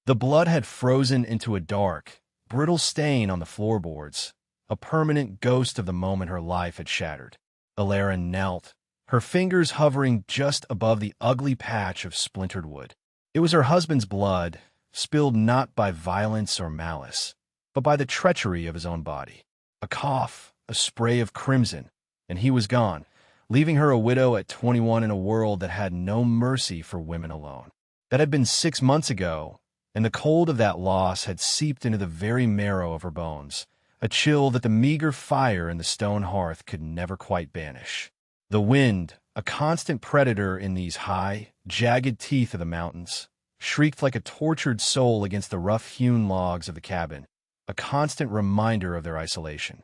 The blood had frozen into a dark, brittle stain on the floorboards, a permanent ghost of the moment her life had shattered. Alara knelt, her fingers hovering just above the ugly patch of splintered wood. It was her husband's blood, spilled not by violence or malice, but by the treachery of his own body. A cough, a spray of crimson, and he was gone, leaving her a widow at 21 in a world that had no mercy for women alone. That had been 6 months ago, and the cold of that loss had seeped into the very marrow of her bones, a chill that the meager fire in the stone hearth could never quite banish. The wind, a constant predator in these high, jagged teeth of the mountains, shrieked like a tortured soul against the rough-hewn logs of the cabin, a constant reminder of their isolation.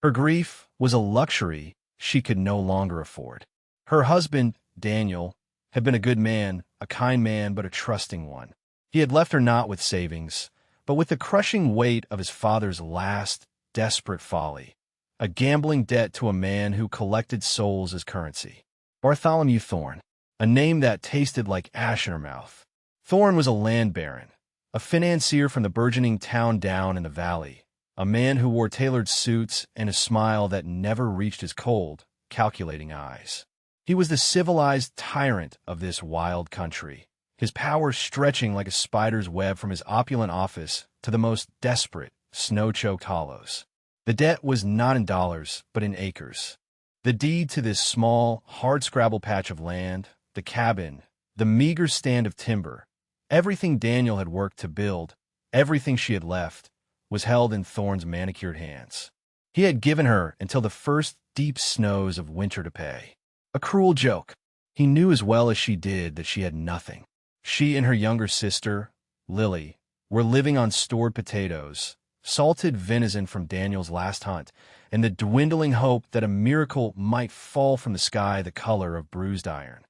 Her grief was a luxury she could no longer afford. Her husband, Daniel, had been a good man, a kind man, but a trusting one. He had left her not with savings, but with the crushing weight of his father's last, desperate folly, a gambling debt to a man who collected souls as currency. Bartholomew Thorne, a name that tasted like ash in her mouth. Thorne was a land baron, a financier from the burgeoning town down in the valley, a man who wore tailored suits and a smile that never reached his cold, calculating eyes. He was the civilized tyrant of this wild country, his power stretching like a spider's web from his opulent office to the most desperate, snow-choked hollows. The debt was not in dollars, but in acres. The deed to this small, hard-scrabble patch of land, the cabin, the meager stand of timber, everything Daniel had worked to build, everything she had left, was held in Thorne's manicured hands. He had given her until the first deep snows of winter to pay. A cruel joke. He knew as well as she did that she had nothing. She and her younger sister, Lily, were living on stored potatoes, salted venison from Daniel's last hunt, and the dwindling hope that a miracle might fall from the sky the color of bruised iron.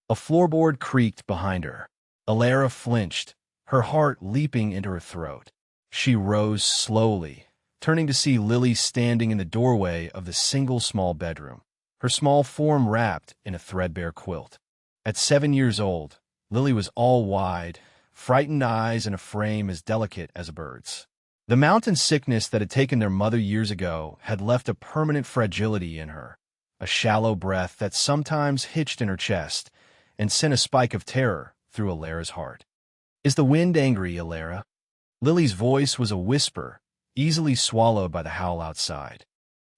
A floorboard creaked behind her. Alara flinched, her heart leaping into her throat. She rose slowly, turning to see Lily standing in the doorway of the single small bedroom, her small form wrapped in a threadbare quilt. At 7 years old, Lily was all wide, frightened eyes and a frame as delicate as a bird's. The mountain sickness that had taken their mother years ago had left a permanent fragility in her, a shallow breath that sometimes hitched in her chest and sent a spike of terror through Alara's heart. "Is the wind angry, Alara?" Lily's voice was a whisper, easily swallowed by the howl outside.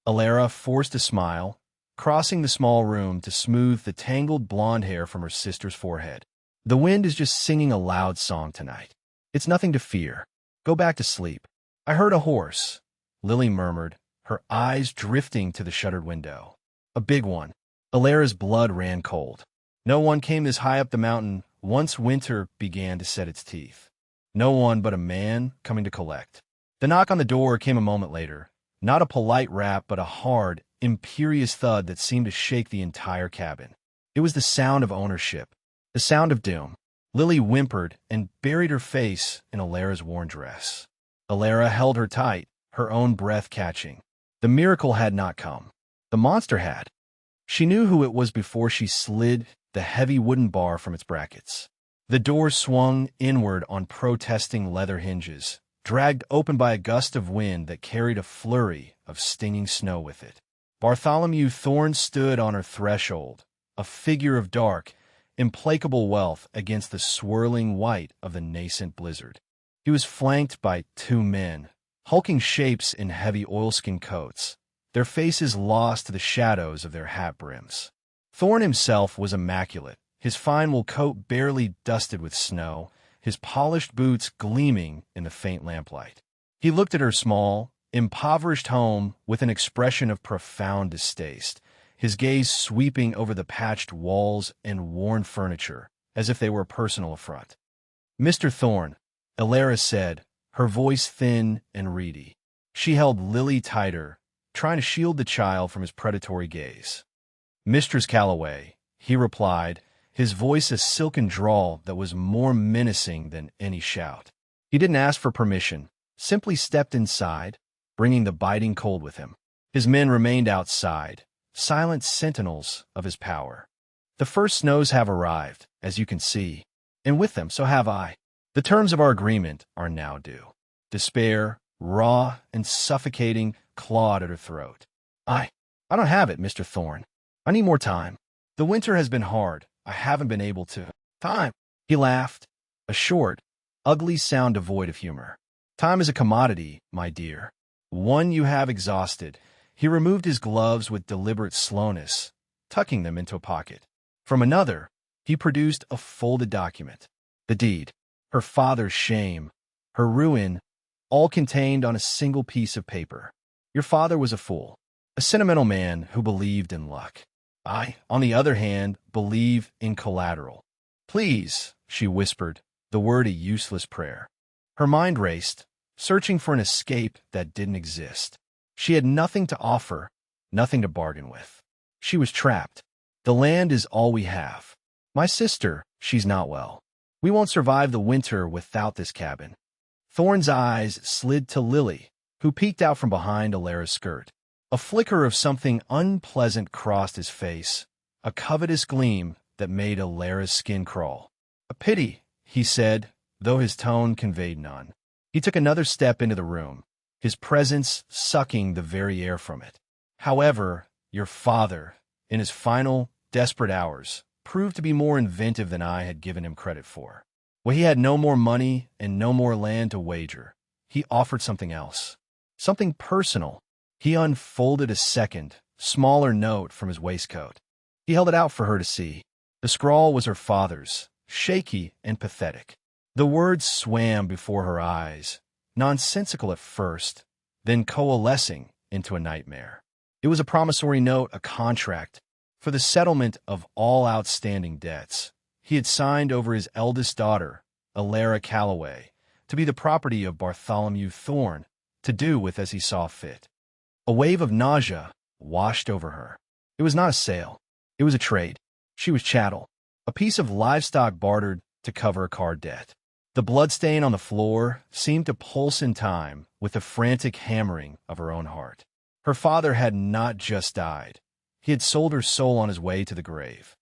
Alara forced a smile, crossing the small room to smooth the tangled blonde hair from her sister's forehead. "The wind is just singing a loud song tonight. It's nothing to fear. Go back to sleep." "I heard a horse," Lily murmured, her eyes drifting to the shuttered window. "A big one." Alara's blood ran cold. No one came this high up the mountain once winter began to set its teeth. No one but a man coming to collect. The knock on the door came a moment later, not a polite rap but a hard, imperious thud that seemed to shake the entire cabin. It was the sound of ownership, the sound of doom. Lily whimpered and buried her face in Alara's worn dress. Alara held her tight, her own breath catching. The miracle had not come. The monster had. She knew who it was before she slid the heavy wooden bar from its brackets. The door swung inward on protesting leather hinges, dragged open by a gust of wind that carried a flurry of stinging snow with it. Bartholomew Thorne stood on her threshold, a figure of dark, implacable wealth against the swirling white of the nascent blizzard. He was flanked by 2 men, hulking shapes in heavy oilskin coats, their faces lost to the shadows of their hat brims. Thorne himself was immaculate, his fine wool coat barely dusted with snow, his polished boots gleaming in the faint lamplight. He looked at her small, impoverished home with an expression of profound distaste, his gaze sweeping over the patched walls and worn furniture, as if they were a personal affront. "Mr. Thorne," Alara said, her voice thin and reedy. She held Lily tighter, trying to shield the child from his predatory gaze. "Mistress Calloway," he replied, his voice a silken drawl that was more menacing than any shout. He didn't ask for permission, simply stepped inside, bringing the biting cold with him. His men remained outside, silent sentinels of his power. "The first snows have arrived, as you can see, and with them so have I." The terms of our agreement are now due. Despair, raw and suffocating, clawed at her throat. I don't have it, Mr. Thorne. I need more time. The winter has been hard. I haven't been able to. Time. He laughed, a short, ugly sound devoid of humor. Time is a commodity, my dear. One you have exhausted. He removed his gloves with deliberate slowness, tucking them into a pocket. From another, he produced a folded document. The deed, her father's shame, her ruin, all contained on a single piece of paper. Your father was a fool, a sentimental man who believed in luck. I, on the other hand, believe in collateral. Please, she whispered, the word a useless prayer. Her mind raced, searching for an escape that didn't exist. She had nothing to offer, nothing to bargain with. She was trapped. The land is all we have. My sister, she's not well. We won't survive the winter without this cabin. Thorne's eyes slid to Lily, who peeked out from behind Alara's skirt. A flicker of something unpleasant crossed his face, a covetous gleam that made Alara's skin crawl. A pity, he said, though his tone conveyed none. He took another step into the room, his presence sucking the very air from it. However, your father, in his final, desperate hours, proved to be more inventive than I had given him credit for. When he had no more money and no more land to wager, he offered something else, something personal. He unfolded a second, smaller note from his waistcoat. He held it out for her to see. The scrawl was her father's, shaky and pathetic. The words swam before her eyes, nonsensical at first, then coalescing into a nightmare. It was a promissory note, a contract, for the settlement of all outstanding debts. He had signed over his eldest daughter, Alara Calloway, to be the property of Bartholomew Thorne, to do with as he saw fit. A wave of nausea washed over her. It was not a sale. It was a trade. She was chattel, a piece of livestock bartered to cover a car debt. The bloodstain on the floor seemed to pulse in time with the frantic hammering of her own heart. Her father had not just died. He had sold her soul on his way to the grave.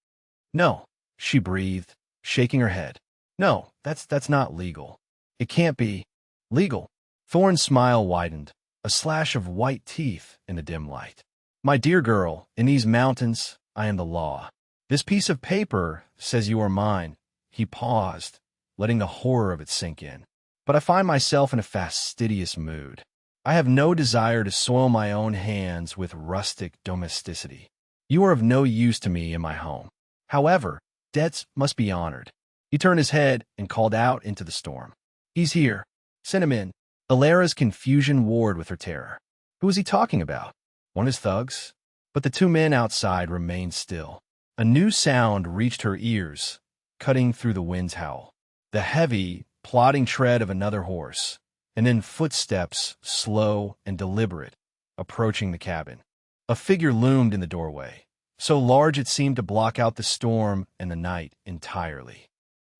No, she breathed, shaking her head. No, that's not legal. It can't be legal. Thorne's smile widened, a slash of white teeth in the dim light. My dear girl, in these mountains, I am the law. This piece of paper says you are mine. He paused, letting the horror of it sink in. But I find myself in a fastidious mood. I have no desire to soil my own hands with rustic domesticity. You are of no use to me in my home. However, debts must be honored. He turned his head and called out into the storm. He's here. Send him in. Alara's confusion warred with her terror. Who was he talking about? One of his thugs? But the two men outside remained still. A new sound reached her ears, cutting through the wind's howl. The heavy, plodding tread of another horse, and then footsteps, slow and deliberate, approaching the cabin. A figure loomed in the doorway, so large it seemed to block out the storm and the night entirely.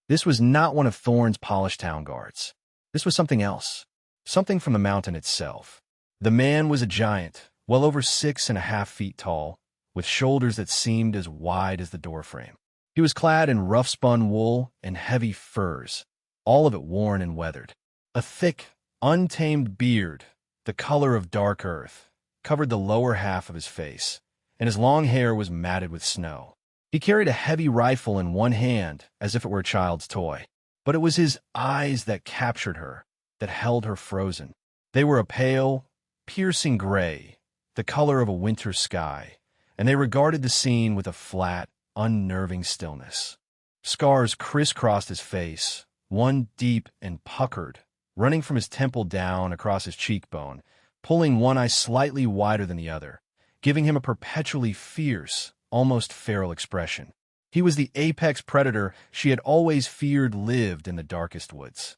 This was not one of Thorne's polished town guards. This was something else, something from the mountain itself. The man was a giant, well over 6.5 feet tall, with shoulders that seemed as wide as the doorframe. He was clad in rough-spun wool and heavy furs, all of it worn and weathered. A thick, untamed beard, the color of dark earth, covered the lower half of his face, and his long hair was matted with snow. He carried a heavy rifle in one hand, as if it were a child's toy. But it was his eyes that captured her, that held her frozen. They were a pale, piercing gray, the color of a winter sky, and they regarded the scene with a flat, unnerving stillness. Scars crisscrossed his face, one deep and puckered, running from his temple down across his cheekbone, pulling one eye slightly wider than the other, giving him a perpetually fierce, almost feral expression. He was the apex predator she had always feared lived in the darkest woods.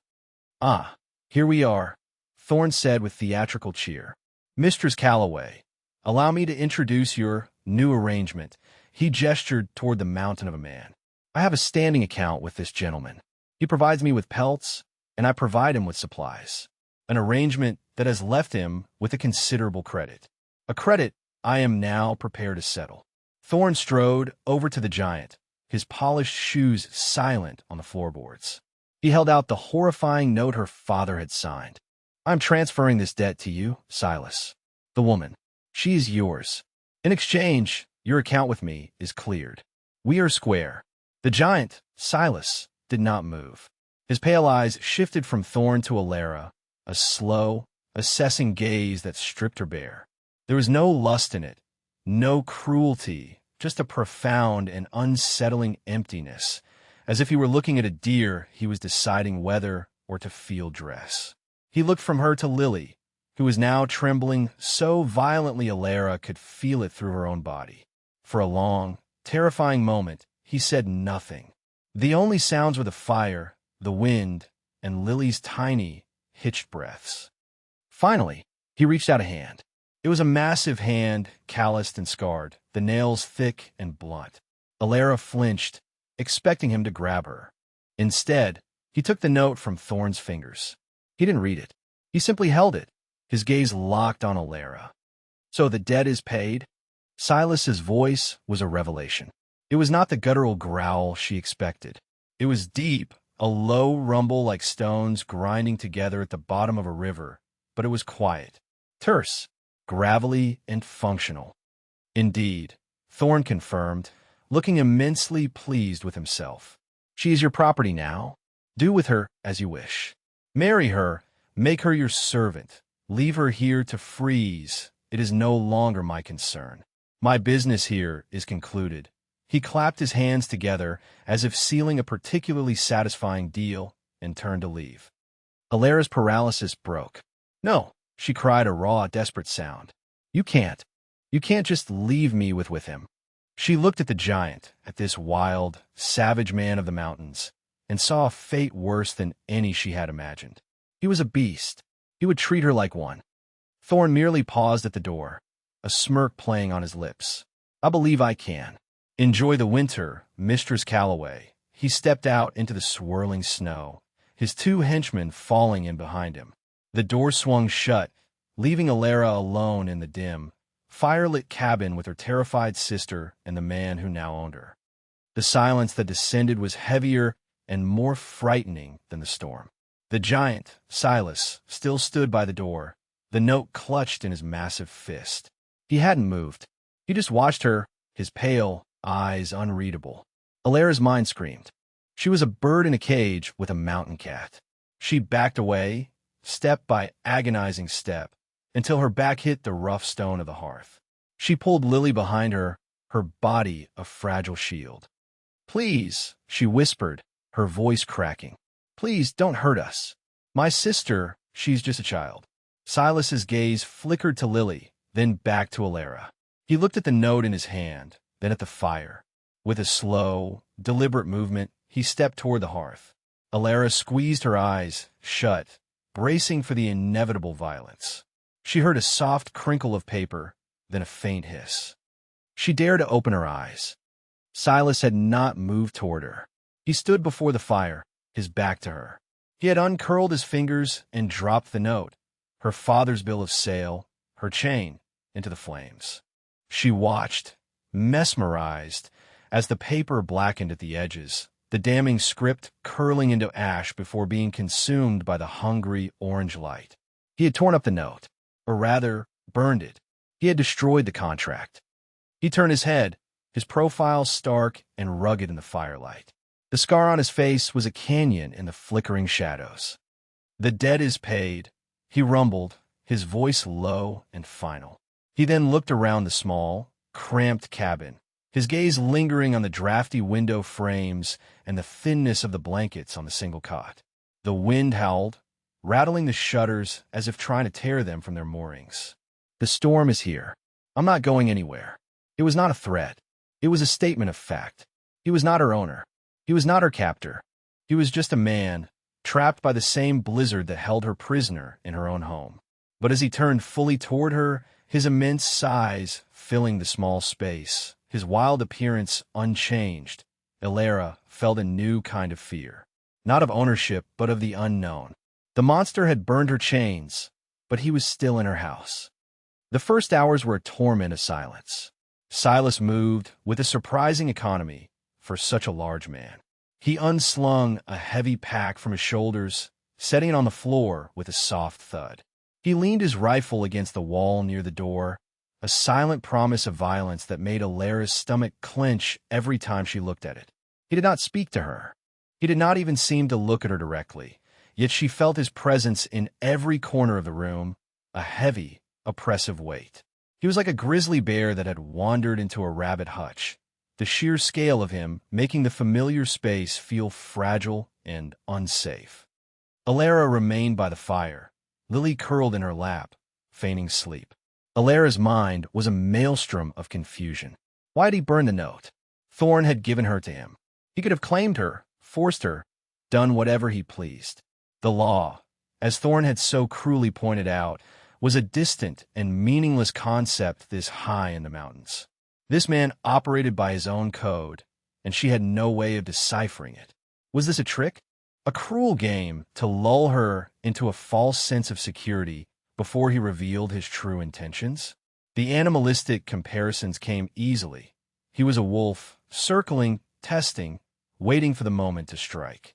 Ah, here we are, Thorne said with theatrical cheer. Mistress Calloway, allow me to introduce your new arrangement. He gestured toward the mountain of a man. I have a standing account with this gentleman. He provides me with pelts, and I provide him with supplies. An arrangement that has left him with a considerable credit. A credit I am now prepared to settle. Thorne strode over to the giant, his polished shoes silent on the floorboards. He held out the horrifying note her father had signed. I'm transferring this debt to you, Silas. The woman. She is yours. In exchange, your account with me is cleared. We are square. The giant, Silas, did not move. His pale eyes shifted from Thorn to Alara, a slow, assessing gaze that stripped her bare. There was no lust in it, no cruelty, just a profound and unsettling emptiness, as if he were looking at a deer he was deciding whether or to field dress. He looked from her to Lily, who was now trembling so violently Alara could feel it through her own body. For a long, terrifying moment, he said nothing. The only sounds were the fire, the wind, and Lily's tiny, hitched breaths. Finally, he reached out a hand. It was a massive hand, calloused and scarred, the nails thick and blunt. Alara flinched, expecting him to grab her. Instead, he took the note from Thorn's fingers. He didn't read it. He simply held it, his gaze locked on Alara. So the debt is paid? Silas's voice was a revelation. It was not the guttural growl she expected. It was deep, a low rumble like stones grinding together at the bottom of a river, but it was quiet, terse, gravelly, and functional. Indeed, Thorn confirmed, looking immensely pleased with himself. She is your property now. Do with her as you wish. Marry her, make her your servant, leave her here to freeze. It is no longer my concern. My business here is concluded. He clapped his hands together as if sealing a particularly satisfying deal and turned to leave. Alara's paralysis broke. No, she cried, a raw, desperate sound. You can't. You can't just leave me with him. She looked at the giant, at this wild, savage man of the mountains, and saw a fate worse than any she had imagined. He was a beast. He would treat her like one. Thorn merely paused at the door, a smirk playing on his lips. I believe I can. Enjoy the winter, Mistress Calloway. He stepped out into the swirling snow, his two henchmen falling in behind him. The door swung shut, leaving Alara alone in the dim, firelit cabin with her terrified sister and the man who now owned her. The silence that descended was heavier and more frightening than the storm. The giant, Silas, still stood by the door, the note clutched in his massive fist. He hadn't moved. He just watched her, his pale eyes unreadable. Alara's mind screamed. She was a bird in a cage with a mountain cat. She backed away, step by agonizing step, until her back hit the rough stone of the hearth. She pulled Lily behind her, her body a fragile shield. Please, she whispered, her voice cracking. Please don't hurt us. My sister, she's just a child. Silas's gaze flickered to Lily, then back to Alara. He looked at the note in his hand, then at the fire. With a slow, deliberate movement, he stepped toward the hearth. Alara squeezed her eyes shut, bracing for the inevitable violence. She heard a soft crinkle of paper, then a faint hiss. She dared to open her eyes. Silas had not moved toward her. He stood before the fire, his back to her. He had uncurled his fingers and dropped the note, her father's bill of sale, her chain, into the flames. She watched, mesmerized, as the paper blackened at the edges, the damning script curling into ash before being consumed by the hungry orange light. He had torn up the note, or rather, burned it. He had destroyed the contract. He turned his head, his profile stark and rugged in the firelight. The scar on his face was a canyon in the flickering shadows. The debt is paid, he rumbled, his voice low and final. He then looked around the small, cramped cabin, his gaze lingering on the drafty window frames and the thinness of the blankets on the single cot. The wind howled, rattling the shutters as if trying to tear them from their moorings. The storm is here. I'm not going anywhere. It was not a threat. It was a statement of fact. He was not her owner. He was not her captor. He was just a man, trapped by the same blizzard that held her prisoner in her own home. But as he turned fully toward her, his immense size filling the small space, his wild appearance unchanged, Alara felt a new kind of fear. Not of ownership, but of the unknown. The monster had burned her chains, but he was still in her house. The first hours were a torment of silence. Silas moved with a surprising economy for such a large man. He unslung a heavy pack from his shoulders, setting it on the floor with a soft thud. He leaned his rifle against the wall near the door, a silent promise of violence that made Alara's stomach clench every time she looked at it. He did not speak to her. He did not even seem to look at her directly, yet she felt his presence in every corner of the room, a heavy, oppressive weight. He was like a grizzly bear that had wandered into a rabbit hutch, the sheer scale of him making the familiar space feel fragile and unsafe. Alara remained by the fire, Lily curled in her lap, feigning sleep. Alara's mind was a maelstrom of confusion. Why had he burned the note? Thorn had given her to him. He could have claimed her, forced her, done whatever he pleased. The law, as Thorn had so cruelly pointed out, was a distant and meaningless concept this high in the mountains. This man operated by his own code, and she had no way of deciphering it. Was this a trick? A cruel game to lull her into a false sense of security before he revealed his true intentions? The animalistic comparisons came easily. He was a wolf, circling, testing, waiting for the moment to strike.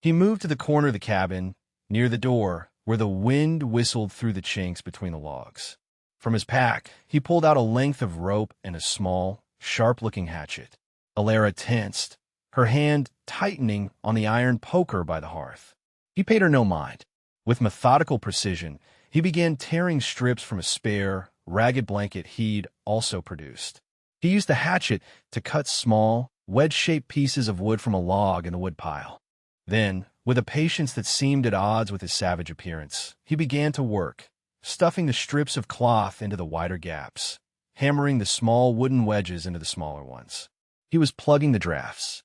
He moved to the corner of the cabin, near the door, where the wind whistled through the chinks between the logs. From his pack, he pulled out a length of rope and a small, sharp-looking hatchet. Alara tensed, her hand tightening on the iron poker by the hearth. He paid her no mind. With methodical precision, he began tearing strips from a spare, ragged blanket he'd also produced. He used the hatchet to cut small, wedge-shaped pieces of wood from a log in the woodpile. Then, with a patience that seemed at odds with his savage appearance, he began to work, stuffing the strips of cloth into the wider gaps, hammering the small wooden wedges into the smaller ones. He was plugging the drafts.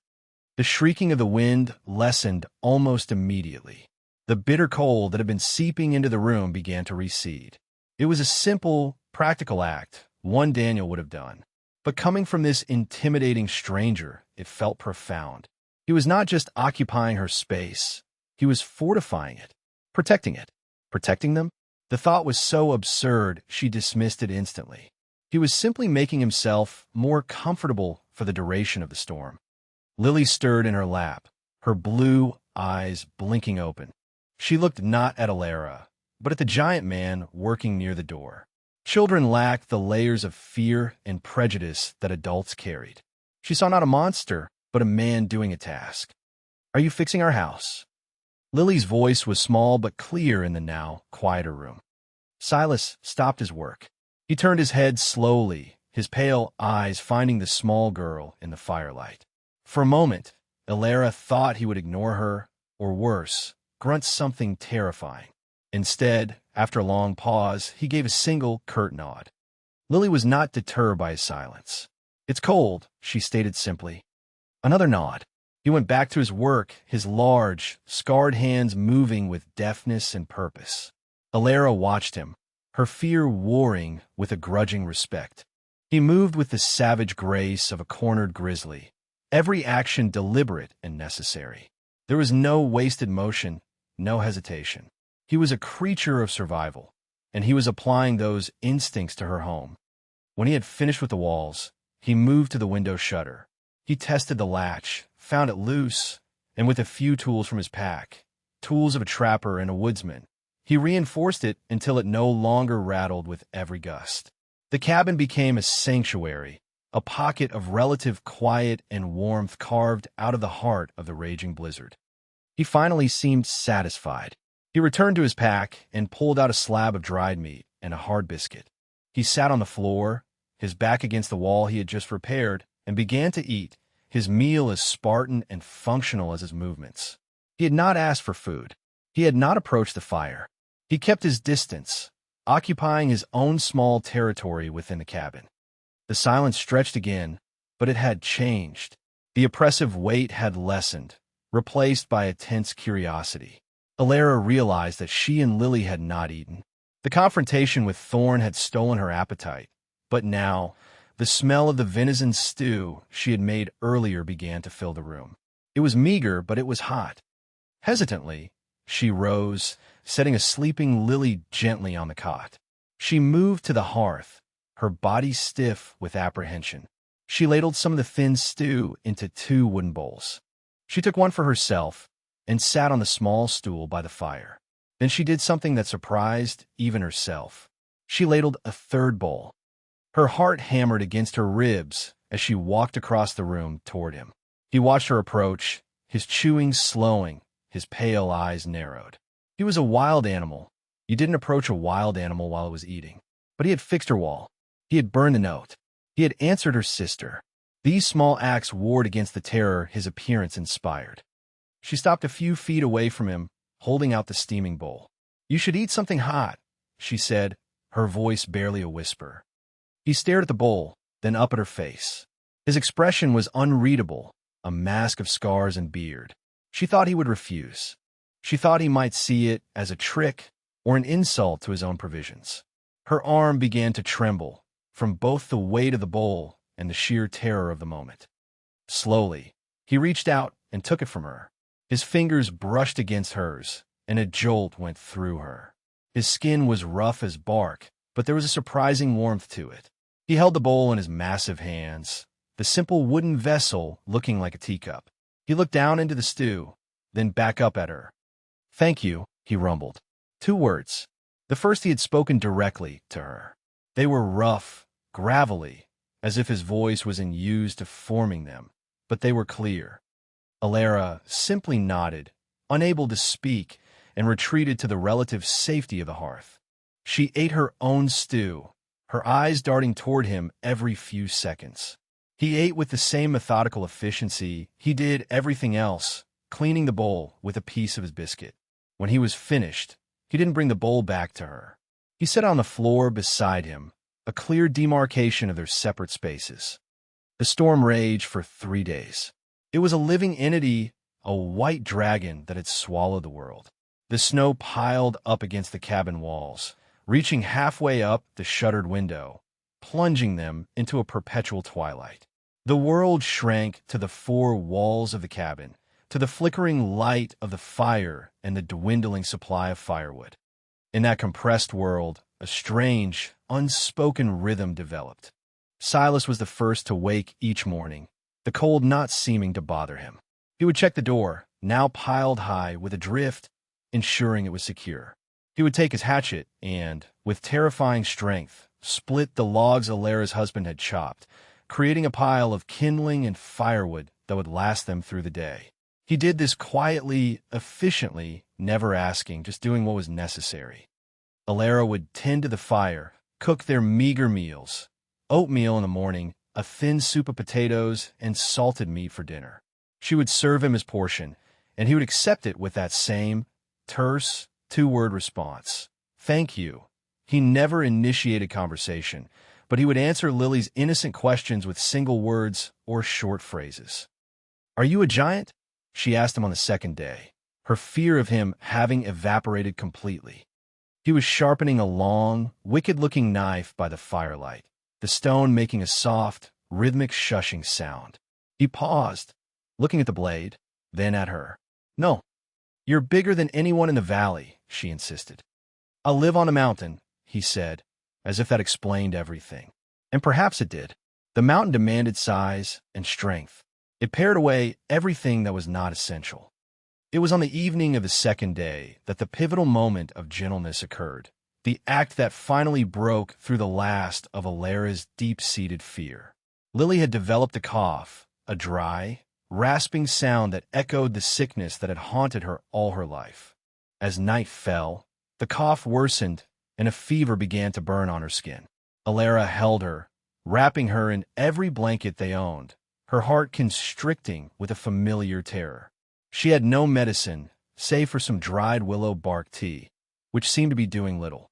The shrieking of the wind lessened almost immediately. The bitter cold that had been seeping into the room began to recede. It was a simple, practical act, one Daniel would have done. But coming from this intimidating stranger, it felt profound. He was not just occupying her space. He was fortifying it, protecting it. Protecting them? The thought was so absurd, she dismissed it instantly. He was simply making himself more comfortable for the duration of the storm. Lily stirred in her lap, her blue eyes blinking open. She looked not at Alara, but at the giant man working near the door. Children lacked the layers of fear and prejudice that adults carried. She saw not a monster, but a man doing a task. "Are you fixing our house?" Lily's voice was small but clear in the now quieter room. Silas stopped his work. He turned his head slowly, his pale eyes finding the small girl in the firelight. For a moment, Alara thought he would ignore her, or worse, grunt something terrifying. Instead, after a long pause, he gave a single, curt nod. Lily was not deterred by his silence. "It's cold," she stated simply. Another nod. He went back to his work, his large, scarred hands moving with deftness and purpose. Alara watched him, her fear warring with a grudging respect. He moved with the savage grace of a cornered grizzly, every action deliberate and necessary. There was no wasted motion, no hesitation. He was a creature of survival, and he was applying those instincts to her home. When he had finished with the walls, he moved to the window shutter. He tested the latch, found it loose, and with a few tools from his pack, tools of a trapper and a woodsman, he reinforced it until it no longer rattled with every gust. The cabin became a sanctuary, a pocket of relative quiet and warmth carved out of the heart of the raging blizzard. He finally seemed satisfied. He returned to his pack and pulled out a slab of dried meat and a hard biscuit. He sat on the floor, his back against the wall he had just repaired, and began to eat, his meal as Spartan and functional as his movements. He had not asked for food. He had not approached the fire. He kept his distance, occupying his own small territory within the cabin. The silence stretched again, but it had changed. The oppressive weight had lessened, replaced by a tense curiosity. Alara realized that she and Lily had not eaten. The confrontation with Thorn had stolen her appetite, but now, the smell of the venison stew she had made earlier began to fill the room. It was meager, but it was hot. Hesitantly, she rose, setting a sleeping Lily gently on the cot. She moved to the hearth, her body stiff with apprehension. She ladled some of the thin stew into 2 wooden bowls. She took one for herself and sat on the small stool by the fire. Then she did something that surprised even herself. She ladled a third bowl. Her heart hammered against her ribs as she walked across the room toward him. He watched her approach, his chewing slowing, his pale eyes narrowed. He was a wild animal. You didn't approach a wild animal while it was eating. But he had fixed her wall. He had burned a note. He had answered her sister. These small acts warred against the terror his appearance inspired. She stopped a few feet away from him, holding out the steaming bowl. "You should eat something hot," she said, her voice barely a whisper. He stared at the bowl, then up at her face. His expression was unreadable, a mask of scars and beard. She thought he would refuse. She thought he might see it as a trick or an insult to his own provisions. Her arm began to tremble, from both the weight of the bowl and the sheer terror of the moment. Slowly, he reached out and took it from her. His fingers brushed against hers, and a jolt went through her. His skin was rough as bark, but there was a surprising warmth to it. He held the bowl in his massive hands, the simple wooden vessel looking like a teacup. He looked down into the stew, then back up at her. "Thank you," he rumbled. 2 words. The first he had spoken directly to her. They were rough, gravelly, as if his voice was unused to forming them, but they were clear. Alara simply nodded, unable to speak, and retreated to the relative safety of the hearth. She ate her own stew, her eyes darting toward him every few seconds. He ate with the same methodical efficiency he did everything else, cleaning the bowl with a piece of his biscuit. When he was finished, he didn't bring the bowl back to her. He sat on the floor beside him, a clear demarcation of their separate spaces. The storm raged for 3 days. It was a living entity, a white dragon that had swallowed the world. The snow piled up against the cabin walls, reaching halfway up the shuttered window, plunging them into a perpetual twilight. The world shrank to the 4 walls of the cabin, to the flickering light of the fire and the dwindling supply of firewood. In that compressed world, a strange, unspoken rhythm developed. Silas was the first to wake each morning, the cold not seeming to bother him. He would check the door, now piled high with a drift, ensuring it was secure. He would take his hatchet and, with terrifying strength, split the logs Alara's husband had chopped, creating a pile of kindling and firewood that would last them through the day. He did this quietly, efficiently, never asking, just doing what was necessary. Alara would tend to the fire, cook their meager meals, oatmeal in the morning, a thin soup of potatoes, and salted meat for dinner. She would serve him his portion, and he would accept it with that same terse, 2-word response. "Thank you." He never initiated conversation, but he would answer Lily's innocent questions with single words or short phrases. "Are you a giant?" she asked him on the 2nd day, her fear of him having evaporated completely. He was sharpening a long, wicked-looking knife by the firelight, the stone making a soft, rhythmic shushing sound. He paused, looking at the blade, then at her. "No, you're bigger than anyone in the valley," she insisted. "I live on a mountain," he said, as if that explained everything. And perhaps it did. The mountain demanded size and strength. It pared away everything that was not essential. It was on the evening of the 2nd day that the pivotal moment of gentleness occurred, the act that finally broke through the last of Alara's deep-seated fear. Lily had developed a cough, a dry, rasping sound that echoed the sickness that had haunted her all her life. As night fell, the cough worsened and a fever began to burn on her skin. Alara held her, wrapping her in every blanket they owned, her heart constricting with a familiar terror. She had no medicine, save for some dried willow bark tea, which seemed to be doing little.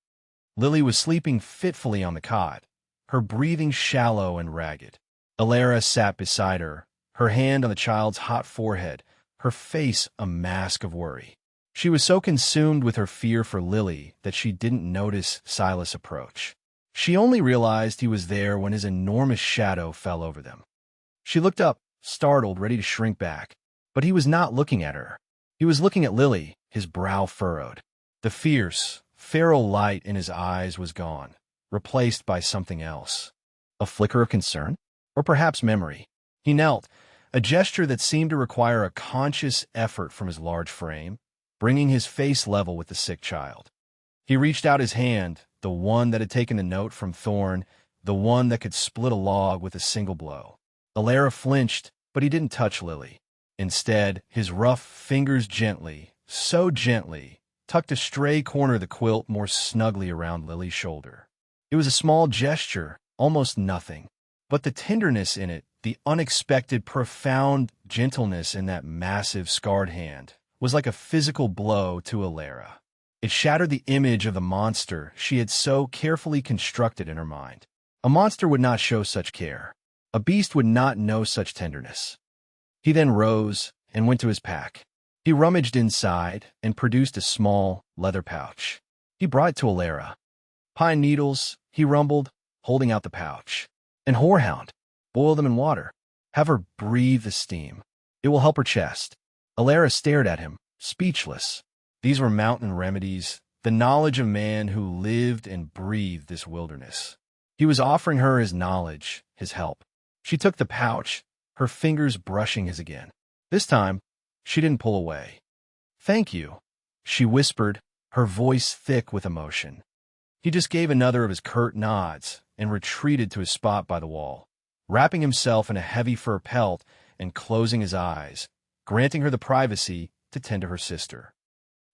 Lily was sleeping fitfully on the cot, her breathing shallow and ragged. Alara sat beside her, her hand on the child's hot forehead, her face a mask of worry. She was so consumed with her fear for Lily that she didn't notice Silas' approach. She only realized he was there when his enormous shadow fell over them. She looked up, startled, ready to shrink back. But he was not looking at her. He was looking at Lily, his brow furrowed. The fierce, feral light in his eyes was gone, replaced by something else. A flicker of concern? Or perhaps memory. He knelt, a gesture that seemed to require a conscious effort from his large frame, bringing his face level with the sick child. He reached out his hand, the one that had taken the note from Thorn, the one that could split a log with a single blow. Alara flinched, but he didn't touch Lily. Instead, his rough fingers gently, so gently, tucked a stray corner of the quilt more snugly around Lily's shoulder. It was a small gesture, almost nothing, but the tenderness in it, the unexpected, profound gentleness in that massive, scarred hand, was like a physical blow to Alara. It shattered the image of the monster she had so carefully constructed in her mind. A monster would not show such care. A beast would not know such tenderness. He then rose and went to his pack. He rummaged inside and produced a small leather pouch. He brought it to Alara. "Pine needles," he rumbled, holding out the pouch. "And horehound. Boil them in water. Have her breathe the steam. It will help her chest." Alara stared at him, speechless. These were mountain remedies, the knowledge of man who lived and breathed this wilderness. He was offering her his knowledge, his help. She took the pouch, her fingers brushing his again. This time, she didn't pull away. "Thank you," she whispered, her voice thick with emotion. He just gave another of his curt nods and retreated to his spot by the wall, wrapping himself in a heavy fur pelt and closing his eyes, granting her the privacy to tend to her sister.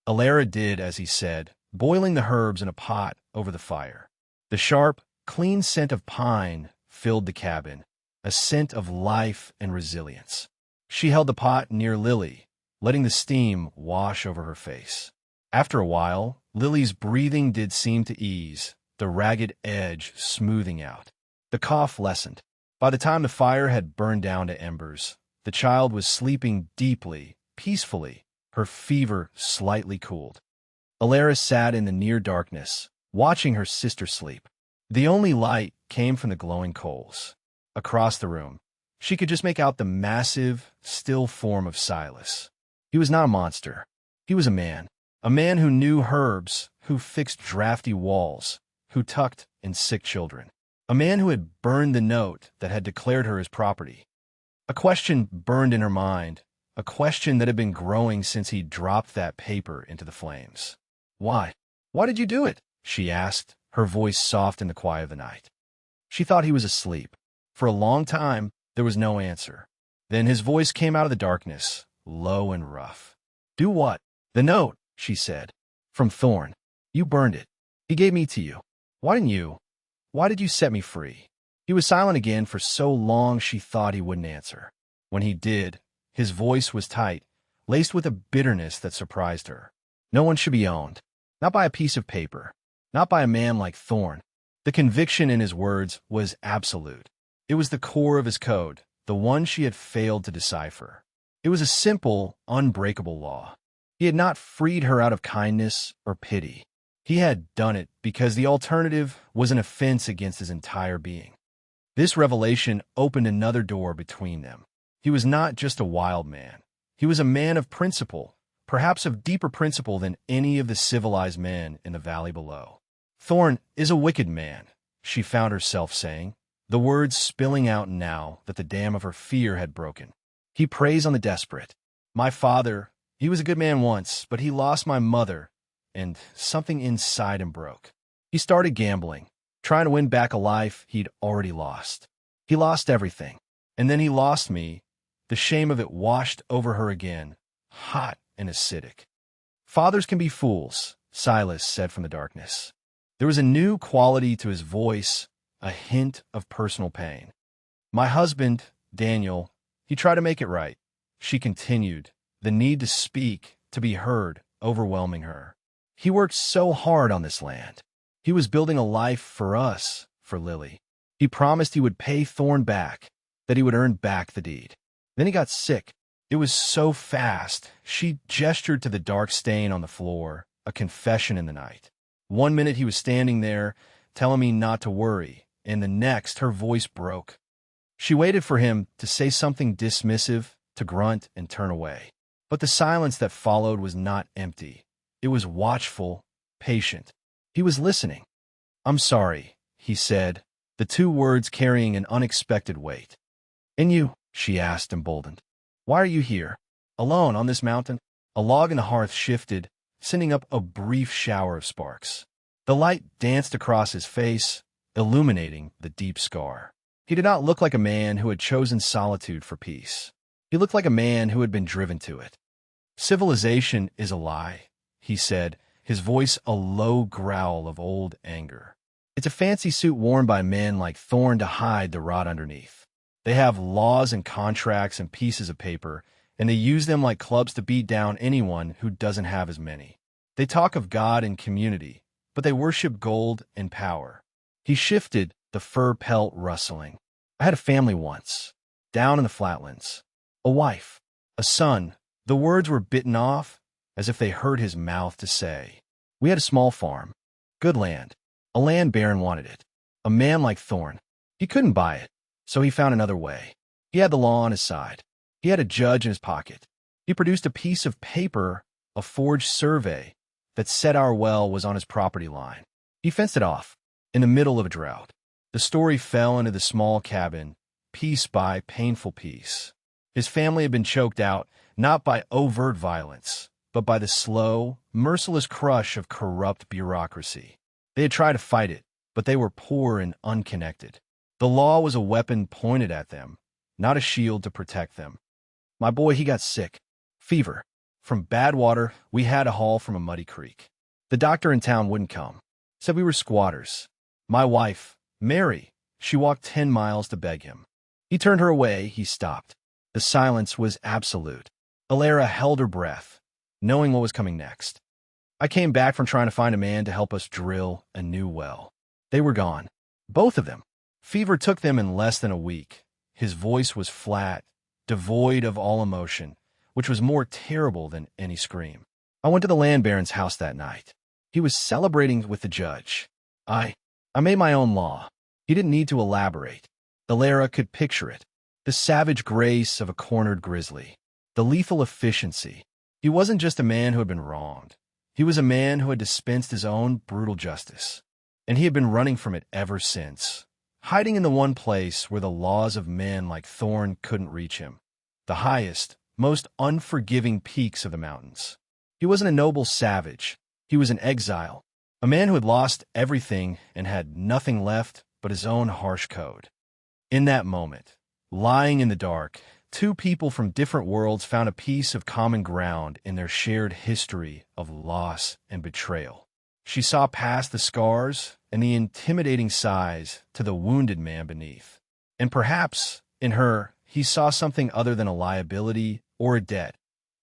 Alara did as he said, boiling the herbs in a pot over the fire. The sharp, clean scent of pine filled the cabin, a scent of life and resilience. She held the pot near Lily, letting the steam wash over her face. After a while, Lily's breathing did seem to ease, the ragged edge smoothing out. The cough lessened. By the time the fire had burned down to embers, the child was sleeping deeply, peacefully, her fever slightly cooled. Alara sat in the near darkness, watching her sister sleep. The only light came from the glowing coals. Across the room, she could just make out the massive, still form of Silas. He was not a monster. He was a man who knew herbs, who fixed drafty walls, who tucked in sick children. A man who had burned the note that had declared her his property. A question burned in her mind, a question that had been growing since he dropped that paper into the flames. "Why? Why did you do it?" she asked, her voice soft in the quiet of the night. She thought he was asleep. For a long time, there was no answer. Then his voice came out of the darkness, low and rough. "Do what?" "The note," she said. "From Thorn. You burned it. He gave me to you. Why didn't you? Why did you set me free?" He was silent again for so long she thought he wouldn't answer. When he did, his voice was tight, laced with a bitterness that surprised her. No one should be owned. Not by a piece of paper. Not by a man like Thorn. The conviction in his words was absolute. It was the core of his code, the one she had failed to decipher. It was a simple, unbreakable law. He had not freed her out of kindness or pity. He had done it because the alternative was an offense against his entire being. This revelation opened another door between them. He was not just a wild man. He was a man of principle, perhaps of deeper principle than any of the civilized men in the valley below. "Thorn is a wicked man," she found herself saying, the words spilling out now that the dam of her fear had broken. "He preys on the desperate. My father, he was a good man once, but he lost my mother, and something inside him broke. He started gambling, trying to win back a life he'd already lost. He lost everything, and then he lost me. The shame of it washed over her again, hot and acidic. "Fathers can be fools," Silas said from the darkness. There was a new quality to his voice, a hint of personal pain. "My husband, Daniel, he tried to make it right," she continued, the need to speak, to be heard, overwhelming her. "He worked so hard on this land. He was building a life for us, for Lily. He promised he would pay Thorn back, that he would earn back the deed. Then he got sick. It was so fast." She gestured to the dark stain on the floor, a confession in the night. "One minute he was standing there, telling me not to worry, and the next her voice broke. She waited for him to say something dismissive, to grunt and turn away. But the silence that followed was not empty. It was watchful, patient. He was listening. "I'm sorry," he said, the two words carrying an unexpected weight. "And you?" she asked, emboldened. Why are you here? Alone on this mountain? A log in the hearth shifted, sending up a brief shower of sparks. The light danced across his face, illuminating the deep scar. He did not look like a man who had chosen solitude for peace. He looked like a man who had been driven to it. Civilization is a lie, he said, his voice a low growl of old anger. It's a fancy suit worn by men like Thorne to hide the rot underneath. They have laws and contracts and pieces of paper, and they use them like clubs to beat down anyone who doesn't have as many. They talk of God and community, but they worship gold and power. He shifted, the fur pelt rustling. I had a family once, down in the flatlands. A wife, a son. The words were bitten off, as if they hurt his mouth to say. We had a small farm. Good land. A land baron wanted it. A man like Thorne. He couldn't buy it, so he found another way. He had the law on his side. He had a judge in his pocket. He produced a piece of paper, a forged survey, that said our well was on his property line. He fenced it off, in the middle of a drought. The story fell into the small cabin, piece by painful piece. His family had been choked out, not by overt violence, but by the slow, merciless crush of corrupt bureaucracy. They had tried to fight it, but they were poor and unconnected. The law was a weapon pointed at them, not a shield to protect them. My boy, he got sick. Fever. From bad water, we had to haul from a muddy creek. The doctor in town wouldn't come. Said we were squatters. My wife, Mary, she walked 10 miles to beg him. He turned her away, he stopped. The silence was absolute. Alara held her breath, knowing what was coming next. I came back from trying to find a man to help us drill a new well. They were gone. Both of them. Fever took them in less than a week. His voice was flat, devoid of all emotion, which was more terrible than any scream. I went to the land baron's house that night. He was celebrating with the judge. I made my own law. He didn't need to elaborate. Alara could picture it. The savage grace of a cornered grizzly. The lethal efficiency. He wasn't just a man who had been wronged. He was a man who had dispensed his own brutal justice. And he had been running from it ever since, hiding in the one place where the laws of men like Thorne couldn't reach him. The highest, most unforgiving peaks of the mountains. He wasn't a noble savage. He was an exile, a man who had lost everything and had nothing left but his own harsh code. In that moment, lying in the dark, two people from different worlds found a piece of common ground in their shared history of loss and betrayal. She saw past the scars and the intimidating size to the wounded man beneath. And perhaps, in her, he saw something other than a liability or a debt,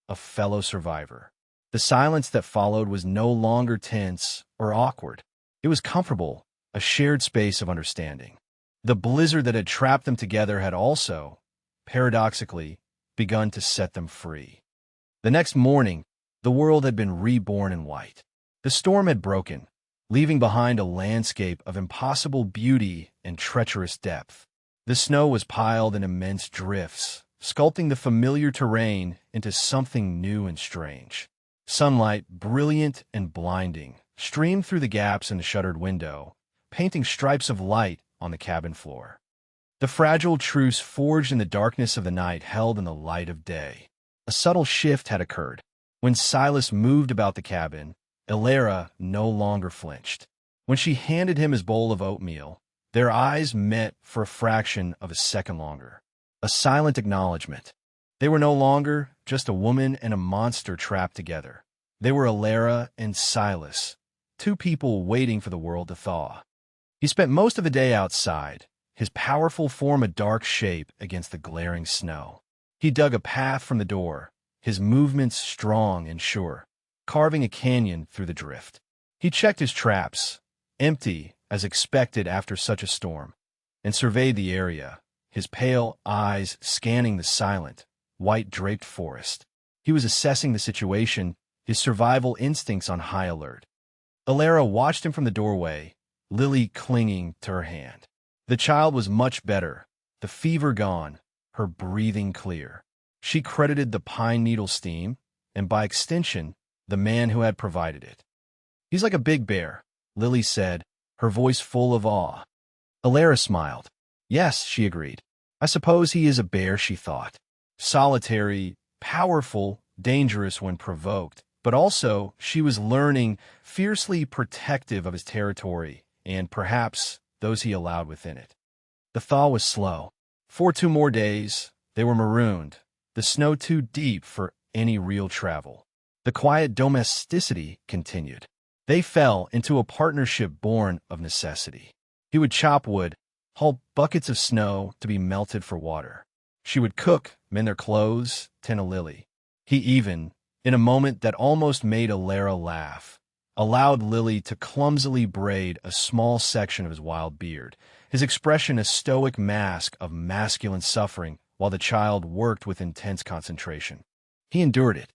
a fellow survivor. The silence that followed was no longer tense or awkward. It was comfortable, a shared space of understanding. The blizzard that had trapped them together had also, paradoxically, begun to set them free. The next morning, the world had been reborn in white. The storm had broken, leaving behind a landscape of impossible beauty and treacherous depth. The snow was piled in immense drifts, sculpting the familiar terrain into something new and strange. Sunlight, brilliant and blinding, streamed through the gaps in the shuttered window, painting stripes of light on the cabin floor. The fragile truce forged in the darkness of the night held in the light of day. A subtle shift had occurred. When Silas moved about the cabin, Alara no longer flinched. When she handed him his bowl of oatmeal, their eyes met for a fraction of a second longer. A silent acknowledgement. They were no longer just a woman and a monster trapped together. They were Alara and Silas, two people waiting for the world to thaw. He spent most of the day outside, his powerful form a dark shape against the glaring snow. He dug a path from the door, his movements strong and sure, carving a canyon through the drift. He checked his traps, empty as expected after such a storm, and surveyed the area, his pale eyes scanning the silent, white-draped forest. He was assessing the situation, his survival instincts on high alert. Alara watched him from the doorway, Lily clinging to her hand. The child was much better, the fever gone, her breathing clear. She credited the pine needle steam, and by extension, the man who had provided it. He's like a big bear, Lily said, her voice full of awe. Alara smiled. Yes, she agreed. I suppose he is a bear, she thought. Solitary, powerful, dangerous when provoked, but also she was learning, fiercely protective of his territory and perhaps those he allowed within it. The thaw was slow. For 2 more days, they were marooned, the snow too deep for any real travel. The quiet domesticity continued. They fell into a partnership born of necessity. He would chop wood, haul buckets of snow to be melted for water. She would cook, mend their clothes, tend a Lily. He even, in a moment that almost made Alara laugh, allowed Lily to clumsily braid a small section of his wild beard, his expression a stoic mask of masculine suffering while the child worked with intense concentration. He endured it.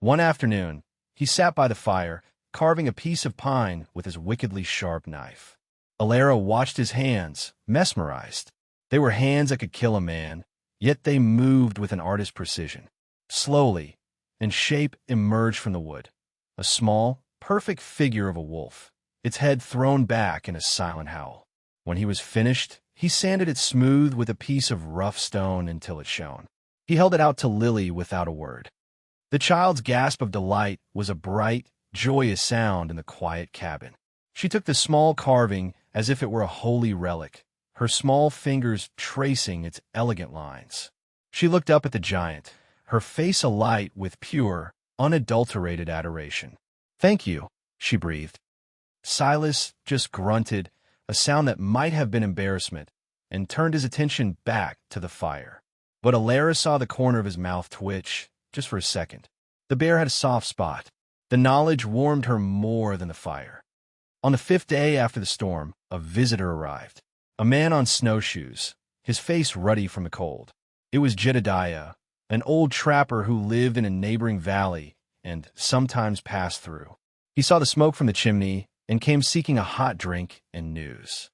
One afternoon, he sat by the fire, carving a piece of pine with his wickedly sharp knife. Alara watched his hands, mesmerized. They were hands that could kill a man, yet they moved with an artist's precision. Slowly, and shape emerged from the wood. A small, perfect figure of a wolf, its head thrown back in a silent howl. When he was finished, he sanded it smooth with a piece of rough stone until it shone. He held it out to Lily without a word. The child's gasp of delight was a bright, joyous sound in the quiet cabin. She took the small carving as if it were a holy relic, her small fingers tracing its elegant lines. She looked up at the giant, her face alight with pure, unadulterated adoration. "Thank you," she breathed. Silas just grunted, a sound that might have been embarrassment, and turned his attention back to the fire. But Alara saw the corner of his mouth twitch, just for a second. The bear had a soft spot. The knowledge warmed her more than the fire. On the 5th day after the storm, a visitor arrived. A man on snowshoes, his face ruddy from the cold. It was Jedediah, an old trapper who lived in a neighboring valley and sometimes passed through. He saw the smoke from the chimney and came seeking a hot drink and news.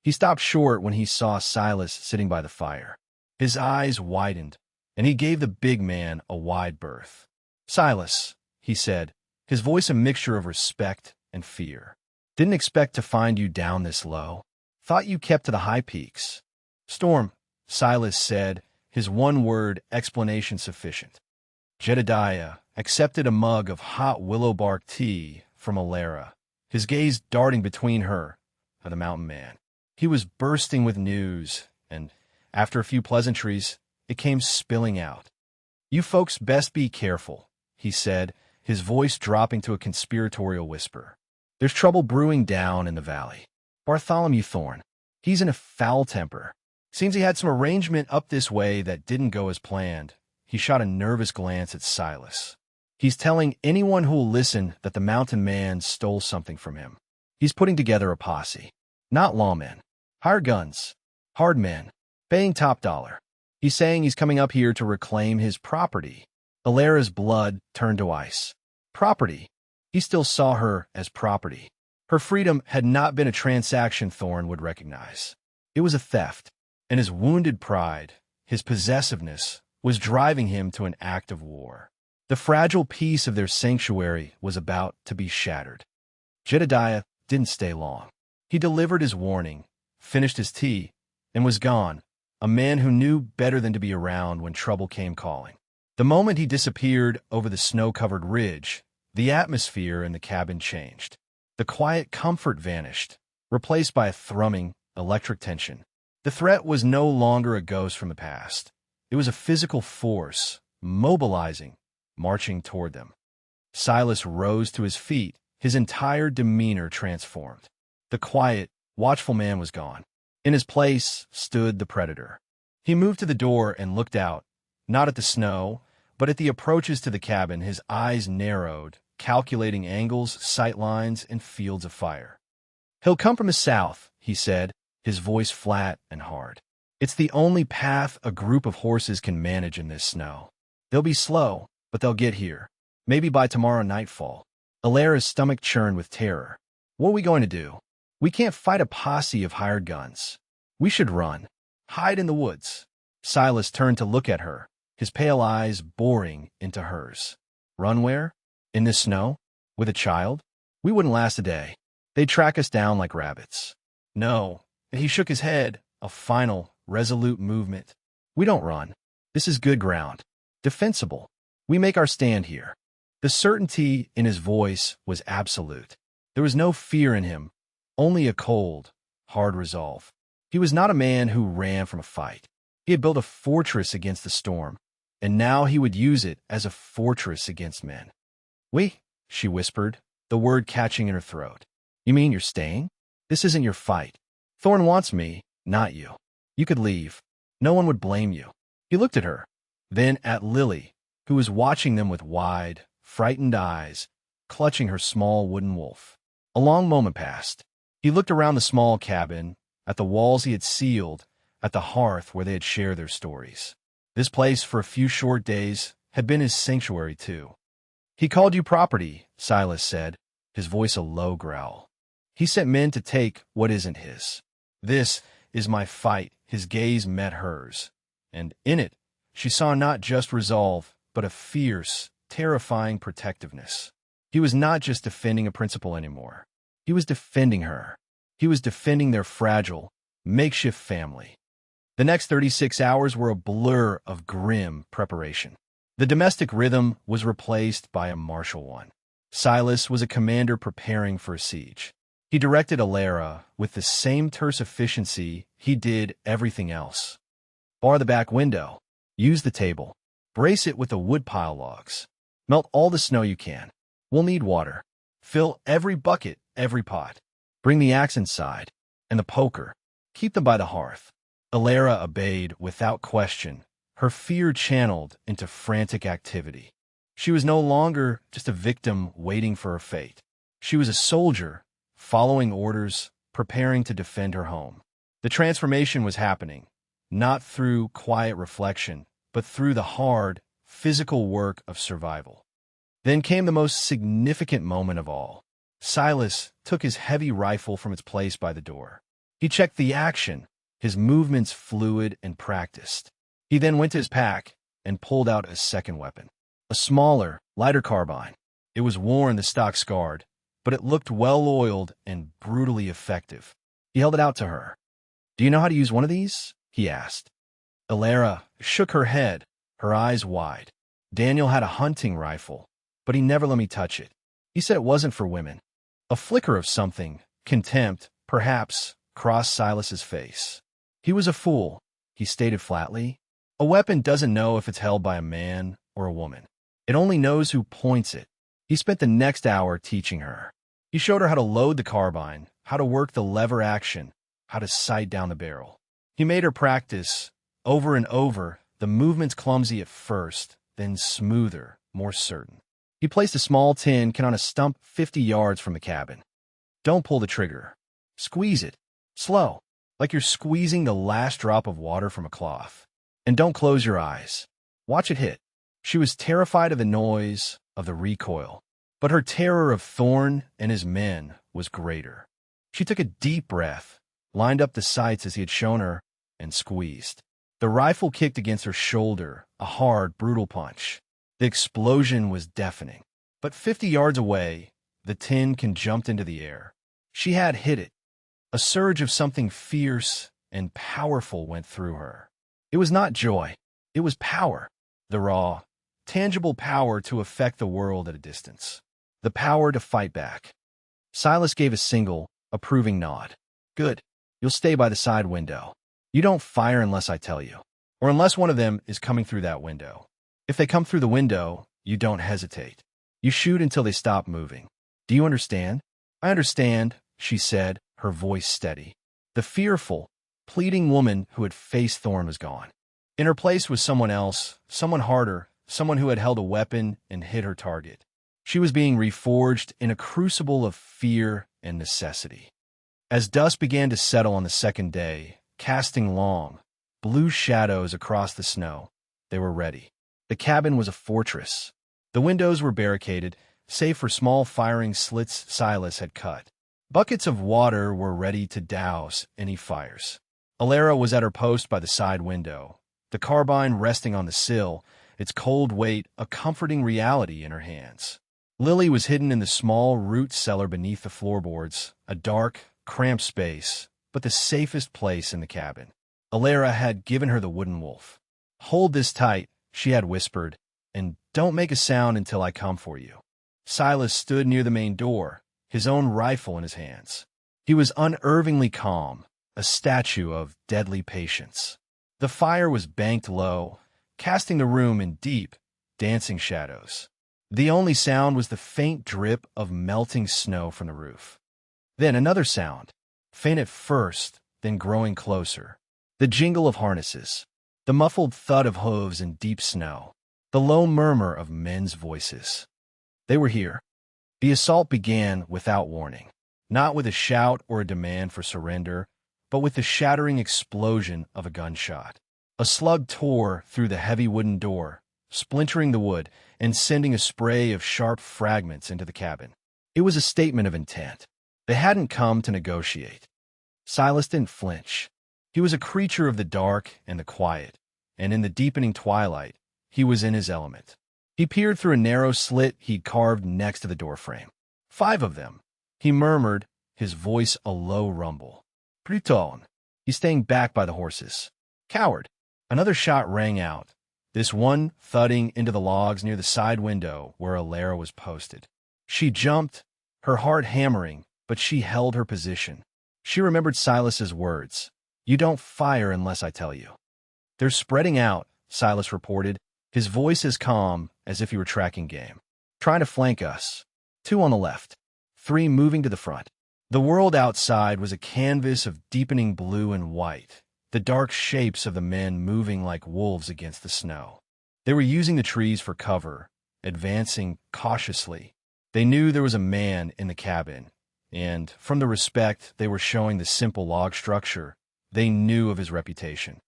He stopped short when he saw Silas sitting by the fire. His eyes widened, and he gave the big man a wide berth. "Silas," he said, his voice a mixture of respect and fear. "Didn't expect to find you down this low. Thought you kept to the high peaks." "Storm," Silas said, his one-word explanation sufficient. Jedediah accepted a mug of hot willow bark tea from Alara, his gaze darting between her and the mountain man. He was bursting with news, and after a few pleasantries, it came spilling out. "You folks best be careful," he said, his voice dropping to a conspiratorial whisper. "There's trouble brewing down in the valley. Bartholomew Thorne, he's in a foul temper. Seems he had some arrangement up this way that didn't go as planned." He shot a nervous glance at Silas. "He's telling anyone who'll listen that the mountain man stole something from him. He's putting together a posse. Not lawmen. Hired guns. Hard men. Paying top dollar. He's saying he's coming up here to reclaim his property." Alara's blood turned to ice. Property. He still saw her as property. Her freedom had not been a transaction Thorne would recognize. It was a theft, and his wounded pride, his possessiveness, was driving him to an act of war. The fragile peace of their sanctuary was about to be shattered. Jedediah didn't stay long. He delivered his warning, finished his tea, and was gone, a man who knew better than to be around when trouble came calling. The moment he disappeared over the snow-covered ridge, the atmosphere in the cabin changed. The quiet comfort vanished, replaced by a thrumming, electric tension. The threat was no longer a ghost from the past. It was a physical force, mobilizing, marching toward them. Silas rose to his feet, his entire demeanor transformed. The quiet, watchful man was gone. In his place stood the predator. He moved to the door and looked out, not at the snow, but at the approaches to the cabin. His eyes narrowed, calculating angles, sight lines, and fields of fire. "He'll come from the south," he said, his voice flat and hard. "It's the only path a group of horses can manage in this snow. They'll be slow, but they'll get here. Maybe by tomorrow nightfall." Alara's stomach churned with terror. "What are we going to do? We can't fight a posse of hired guns. We should run. Hide in the woods." Silas turned to look at her, his pale eyes boring into hers. "Run where? In this snow? With a child? We wouldn't last a day. They'd track us down like rabbits." "No." He shook his head, a final, resolute movement. We don't run. This is good ground. Defensible. We make our stand here. The certainty in his voice was absolute. There was no fear in him, only a cold, hard resolve. He was not a man who ran from a fight. He had built a fortress against the storm, and now he would use it as a fortress against men. "We," she whispered, the word catching in her throat. "You mean you're staying? This isn't your fight. Thorn wants me, not you. You could leave. No one would blame you." He looked at her, then at Lily, who was watching them with wide, frightened eyes, clutching her small wooden wolf. A long moment passed. He looked around the small cabin, at the walls he had sealed, at the hearth where they had shared their stories. This place, for a few short days, had been his sanctuary too. "He called you property," Silas said, his voice a low growl. "He sent men to take what isn't his. This is my fight." His gaze met hers, and in it, she saw not just resolve, but a fierce, terrifying protectiveness. He was not just defending a principle anymore. He was defending her. He was defending their fragile, makeshift family. The next 36 hours were a blur of grim preparation. The domestic rhythm was replaced by a martial one. Silas was a commander preparing for a siege. He directed Alara with the same terse efficiency he did everything else. "Bar the back window. Use the table. Brace it with the woodpile logs. Melt all the snow you can. We'll need water. Fill every bucket, every pot. Bring the axe inside, and the poker. Keep them by the hearth." Alara obeyed without question, her fear channeled into frantic activity. She was no longer just a victim waiting for her fate. She was a soldier, following orders, preparing to defend her home. The transformation was happening, not through quiet reflection, but through the hard, physical work of survival. Then came the most significant moment of all. Silas took his heavy rifle from its place by the door. He checked the action, his movements fluid and practiced. He then went to his pack and pulled out a second weapon. A smaller, lighter carbine. It was worn, the stock scarred, but it looked well-oiled and brutally effective. He held it out to her. "Do you know how to use one of these?" he asked. Alara shook her head, her eyes wide. "Daniel had a hunting rifle, but he never let me touch it. He said it wasn't for women." A flicker of something, contempt, perhaps, crossed Silas's face. "He was a fool," he stated flatly. "A weapon doesn't know if it's held by a man or a woman. It only knows who points it." He spent the next hour teaching her. He showed her how to load the carbine, how to work the lever action, how to sight down the barrel. He made her practice, over and over, the movements clumsy at first, then smoother, more certain. He placed a small tin can on a stump 50 yards from the cabin. "Don't pull the trigger. Squeeze it. Slow, like you're squeezing the last drop of water from a cloth. And don't close your eyes. Watch it hit." She was terrified of the noise, of the recoil, but her terror of Thorn and his men was greater. She took a deep breath, lined up the sights as he had shown her, and squeezed. The rifle kicked against her shoulder, a hard, brutal punch. The explosion was deafening. But 50 yards away, the tin can jumped into the air. She had hit it. A surge of something fierce and powerful went through her. It was not joy. It was power. The raw, tangible power to affect the world at a distance. The power to fight back. Silas gave a single, approving nod. "Good. You'll stay by the side window. You don't fire unless I tell you, or unless one of them is coming through that window. If they come through the window, you don't hesitate. You shoot until they stop moving. Do you understand?" "I understand," she said, her voice steady. The fearful, pleading woman who had faced Thorn was gone. In her place was someone else, someone harder, someone who had held a weapon and hit her target. She was being reforged in a crucible of fear and necessity. As dusk began to settle on the second day, casting long, blue shadows across the snow, they were ready. The cabin was a fortress. The windows were barricaded, save for small firing slits Silas had cut. Buckets of water were ready to douse any fires. Alara was at her post by the side window, the carbine resting on the sill, its cold weight a comforting reality in her hands. Lily was hidden in the small root cellar beneath the floorboards, a dark, cramped space, but the safest place in the cabin. Alara had given her the wooden wolf. "Hold this tight," she had whispered, "and don't make a sound until I come for you." Silas stood near the main door, his own rifle in his hands. He was unervingly calm, a statue of deadly patience. The fire was banked low, casting the room in deep, dancing shadows. The only sound was the faint drip of melting snow from the roof. Then another sound, faint at first, then growing closer. The jingle of harnesses, the muffled thud of hooves in deep snow, the low murmur of men's voices. They were here. The assault began without warning, not with a shout or a demand for surrender, but with the shattering explosion of a gunshot. A slug tore through the heavy wooden door, splintering the wood and sending a spray of sharp fragments into the cabin. It was a statement of intent. They hadn't come to negotiate. Silas didn't flinch. He was a creature of the dark and the quiet, and in the deepening twilight, he was in his element. He peered through a narrow slit he'd carved next to the doorframe. 5 of them, he murmured, his voice a low rumble. "Priton." He's staying back by the horses. "Coward." Another shot rang out, this one thudding into the logs near the side window where Alara was posted. She jumped, her heart hammering, but she held her position. She remembered Silas's words. "You don't fire unless I tell you." "They're spreading out," Silas reported, his voice as calm as if he were tracking game. "Trying to flank us. 2 on the left, 3 moving to the front." The world outside was a canvas of deepening blue and white, the dark shapes of the men moving like wolves against the snow. They were using the trees for cover, advancing cautiously. They knew there was a man in the cabin, and, from the respect they were showing the simple log structure, they knew of his reputation.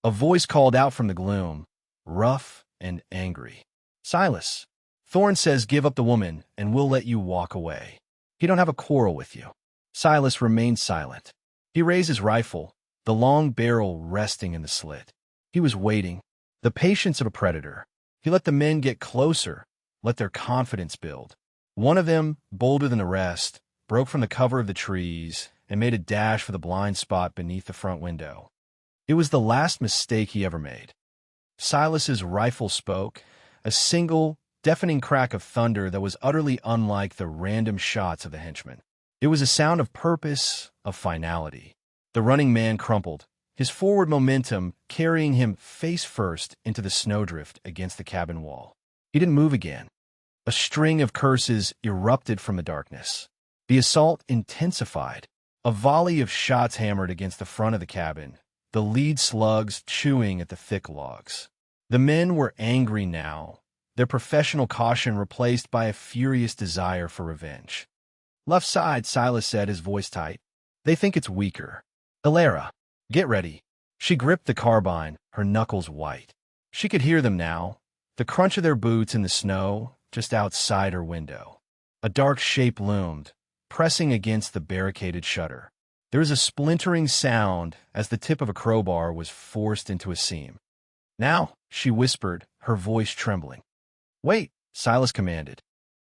A voice called out from the gloom, rough and angry. "Silas, Thorne says give up the woman and we'll let you walk away. He don't have a quarrel with you." Silas remained silent. He raised his rifle, the long barrel resting in the slit. He was waiting, the patience of a predator. He let the men get closer, let their confidence build. One of them, bolder than the rest, broke from the cover of the trees and made a dash for the blind spot beneath the front window. It was the last mistake he ever made. Silas's rifle spoke, a single, deafening crack of thunder that was utterly unlike the random shots of the henchmen. It was a sound of purpose, of finality. The running man crumpled, his forward momentum carrying him face first into the snowdrift against the cabin wall. He didn't move again. A string of curses erupted from the darkness. The assault intensified. A volley of shots hammered against the front of the cabin, the lead slugs chewing at the thick logs. The men were angry now, their professional caution replaced by a furious desire for revenge. "Left side," Silas said, his voice tight. "They think it's weaker. Alara, get ready." She gripped the carbine, her knuckles white. She could hear them now, the crunch of their boots in the snow just outside her window. A dark shape loomed, pressing against the barricaded shutter. There was a splintering sound as the tip of a crowbar was forced into a seam. "Now," she whispered, her voice trembling. "Wait," Silas commanded.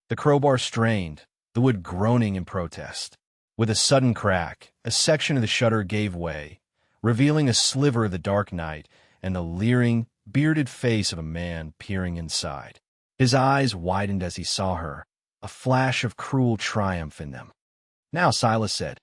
The crowbar strained, the wood groaning in protest. With a sudden crack, a section of the shutter gave way, revealing a sliver of the dark night and the leering, bearded face of a man peering inside. His eyes widened as he saw her, a flash of cruel triumph in them. "Now," Silas said.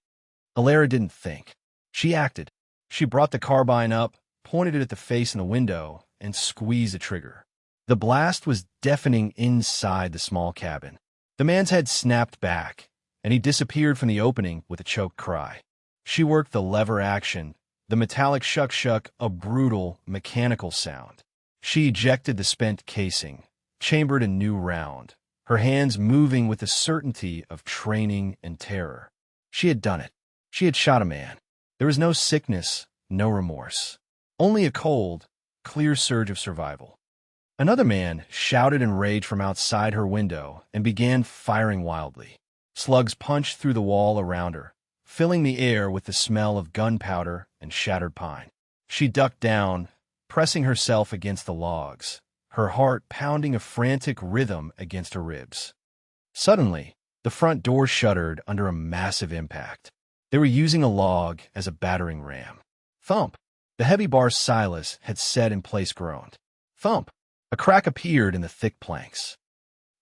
Alara didn't think. She acted. She brought the carbine up, pointed it at the face in the window, and squeezed the trigger. The blast was deafening inside the small cabin. The man's head snapped back, and he disappeared from the opening with a choked cry. She worked the lever action, the metallic shuck-shuck, a brutal, mechanical sound. She ejected the spent casing, chambered a new round, her hands moving with the certainty of training and terror. She had done it. She had shot a man. There was no sickness, no remorse. Only a cold, clear surge of survival. Another man shouted in rage from outside her window and began firing wildly. Slugs punched through the wall around her, filling the air with the smell of gunpowder and shattered pine. She ducked down, pressing herself against the logs, her heart pounding a frantic rhythm against her ribs. Suddenly, the front door shuddered under a massive impact. They were using a log as a battering ram. Thump! The heavy bar Silas had set in place groaned. Thump! A crack appeared in the thick planks.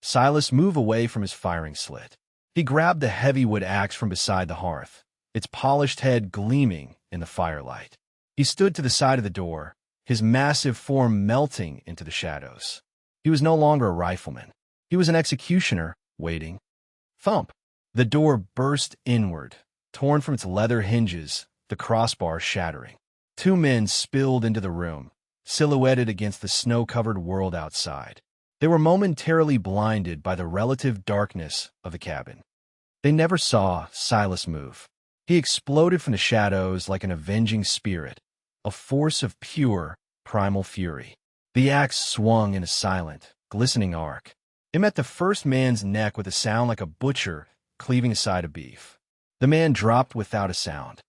Silas moved away from his firing slit. He grabbed the heavy wood axe from beside the hearth, its polished head gleaming in the firelight. He stood to the side of the door, his massive form melting into the shadows. He was no longer a rifleman. He was an executioner, waiting. Thump! The door burst inward, torn from its leather hinges, the crossbar shattering. Two men spilled into the room, silhouetted against the snow-covered world outside. They were momentarily blinded by the relative darkness of the cabin. They never saw Silas move. He exploded from the shadows like an avenging spirit, a force of pure, primal fury. The axe swung in a silent, glistening arc. It met the first man's neck with a sound like a butcher cleaving a side of beef. The man dropped without a sound.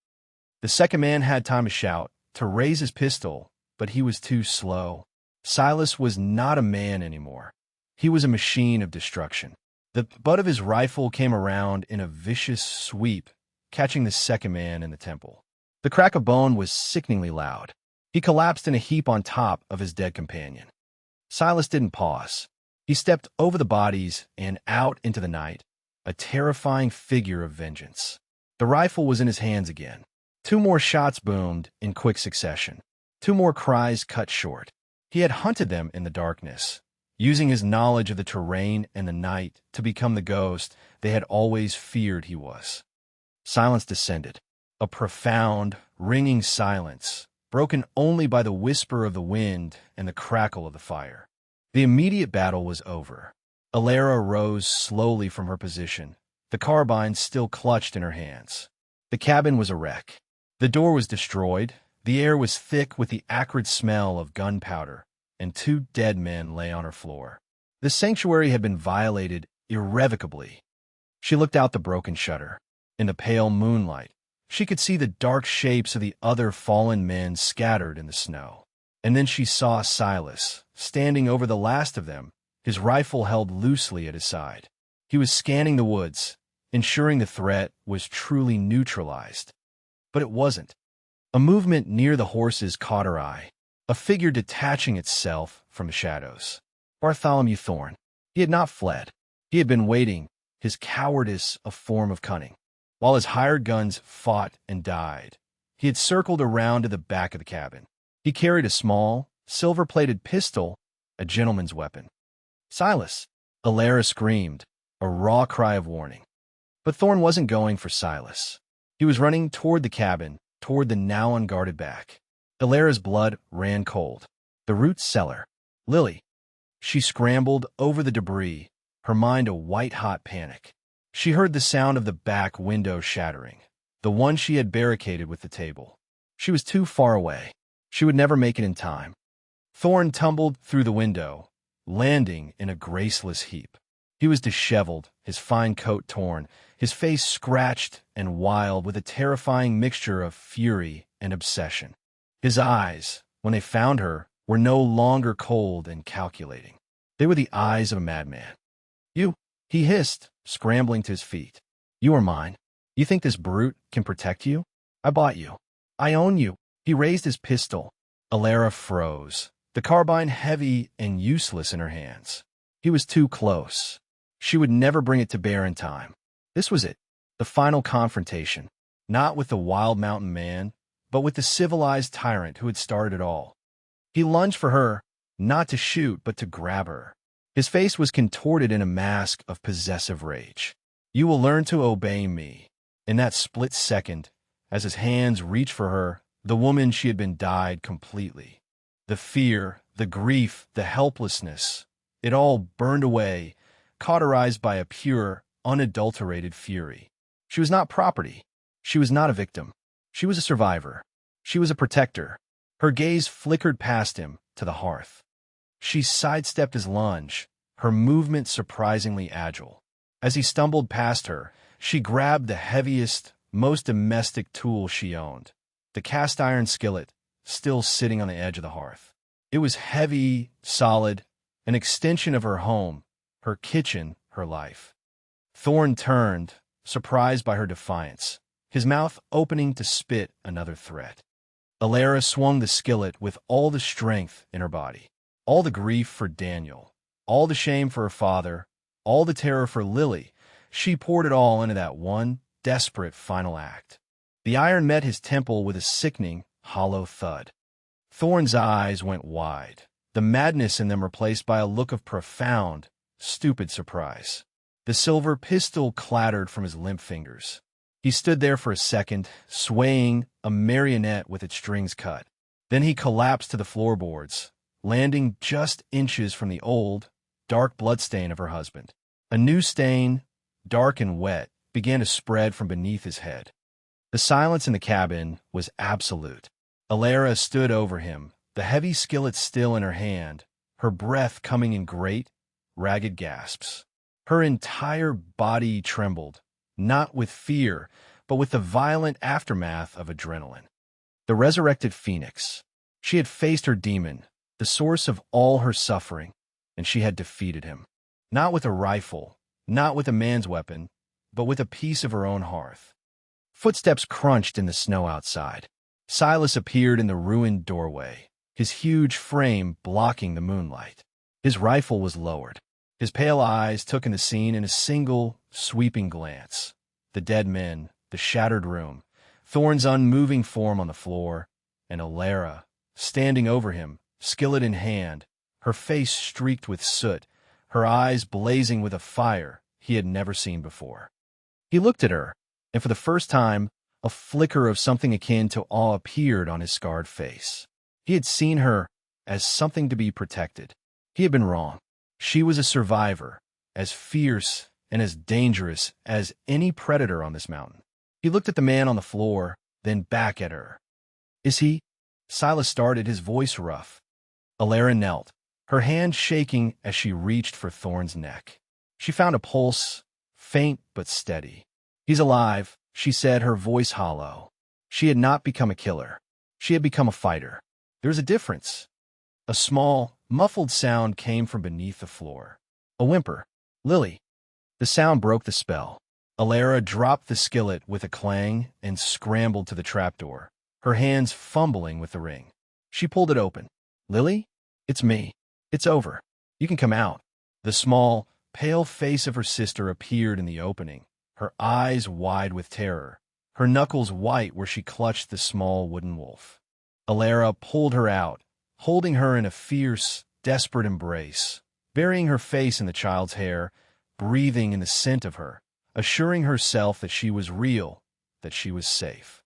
The second man had time to shout, to raise his pistol, but he was too slow. Silas was not a man anymore. He was a machine of destruction. The butt of his rifle came around in a vicious sweep, catching the second man in the temple. The crack of bone was sickeningly loud. He collapsed in a heap on top of his dead companion. Silas didn't pause. He stepped over the bodies and out into the night, a terrifying figure of vengeance. The rifle was in his hands again. Two more shots boomed in quick succession. Two more cries cut short. He had hunted them in the darkness, using his knowledge of the terrain and the night to become the ghost they had always feared he was. Silence descended, a profound, ringing silence, broken only by the whisper of the wind and the crackle of the fire. The immediate battle was over. Alara rose slowly from her position, the carbine still clutched in her hands. The cabin was a wreck. The door was destroyed, the air was thick with the acrid smell of gunpowder, and two dead men lay on her floor. The sanctuary had been violated irrevocably. She looked out the broken shutter. In the pale moonlight, she could see the dark shapes of the other fallen men scattered in the snow. And then she saw Silas, standing over the last of them, his rifle held loosely at his side. He was scanning the woods, ensuring the threat was truly neutralized. But it wasn't. A movement near the horses caught her eye, a figure detaching itself from the shadows. Bartholomew Thorne. He had not fled. He had been waiting, his cowardice a form of cunning. While his hired guns fought and died, he had circled around to the back of the cabin. He carried a small, silver-plated pistol, a gentleman's weapon. Silas! Alara screamed, a raw cry of warning. But Thorne wasn't going for Silas. He was running toward the cabin, toward the now unguarded back. Alara's blood ran cold. The root cellar. Lily. She scrambled over the debris, her mind a white-hot panic. She heard the sound of the back window shattering, the one she had barricaded with the table. She was too far away. She would never make it in time. Thorne tumbled through the window, landing in a graceless heap. He was disheveled, his fine coat torn, his face scratched and wild with a terrifying mixture of fury and obsession. His eyes, when they found her, were no longer cold and calculating. They were the eyes of a madman. "You," he hissed, scrambling to his feet. "You are mine. You think this brute can protect you? I bought you. I own you." He raised his pistol. Alara froze, the carbine heavy and useless in her hands. He was too close. She would never bring it to bear in time. This was it, the final confrontation, not with the wild mountain man, but with the civilized tyrant who had started it all. He lunged for her, not to shoot, but to grab her. His face was contorted in a mask of possessive rage. "You will learn to obey me." In that split second, as his hands reached for her, the woman she had been died completely. The fear, the grief, the helplessness, it all burned away, cauterized by a pure, unadulterated fury. She was not property. She was not a victim. She was a survivor. She was a protector. Her gaze flickered past him to the hearth. She sidestepped his lunge, her movement surprisingly agile. As he stumbled past her, she grabbed the heaviest, most domestic tool she owned, the cast-iron skillet, still sitting on the edge of the hearth. It was heavy, solid, an extension of her home, her kitchen, her life. Thorne turned, surprised by her defiance, his mouth opening to spit another threat. Alara swung the skillet with all the strength in her body. All the grief for Daniel, all the shame for her father, all the terror for Lily. She poured it all into that one desperate final act. The iron met his temple with a sickening, hollow thud. Thorne's eyes went wide, the madness in them replaced by a look of profound, stupid surprise. The silver pistol clattered from his limp fingers. He stood there for a second, swaying, a marionette with its strings cut. Then he collapsed to the floorboards, landing just inches from the old, dark bloodstain of her husband. A new stain, dark and wet, began to spread from beneath his head. The silence in the cabin was absolute. Alara stood over him, the heavy skillet still in her hand, her breath coming in great, ragged gasps. Her entire body trembled, not with fear, but with the violent aftermath of adrenaline. The resurrected phoenix. She had faced her demon, the source of all her suffering, and she had defeated him. Not with a rifle, not with a man's weapon, but with a piece of her own hearth. Footsteps crunched in the snow outside. Silas appeared in the ruined doorway, his huge frame blocking the moonlight. His rifle was lowered. His pale eyes took in the scene in a single, sweeping glance. The dead men, the shattered room, Thorne's unmoving form on the floor, and Alara, standing over him, skillet in hand, her face streaked with soot, her eyes blazing with a fire he had never seen before. He looked at her, and for the first time, a flicker of something akin to awe appeared on his scarred face. He had seen her as something to be protected. He had been wrong. She was a survivor, as fierce and as dangerous as any predator on this mountain. He looked at the man on the floor, then back at her. "Is he?" Silas started, his voice rough. Alara knelt, her hand shaking as she reached for Thorne's neck. She found a pulse, faint but steady. "He's alive," she said, her voice hollow. She had not become a killer. She had become a fighter. There was a difference. A small, muffled sound came from beneath the floor. A whimper. "Lily." The sound broke the spell. Alara dropped the skillet with a clang and scrambled to the trapdoor, her hands fumbling with the ring. She pulled it open. "Lily? It's me. It's over. You can come out." The small, pale face of her sister appeared in the opening, her eyes wide with terror, her knuckles white where she clutched the small wooden wolf. Alara pulled her out, holding her in a fierce, desperate embrace, burying her face in the child's hair, breathing in the scent of her, assuring herself that she was real, that she was safe.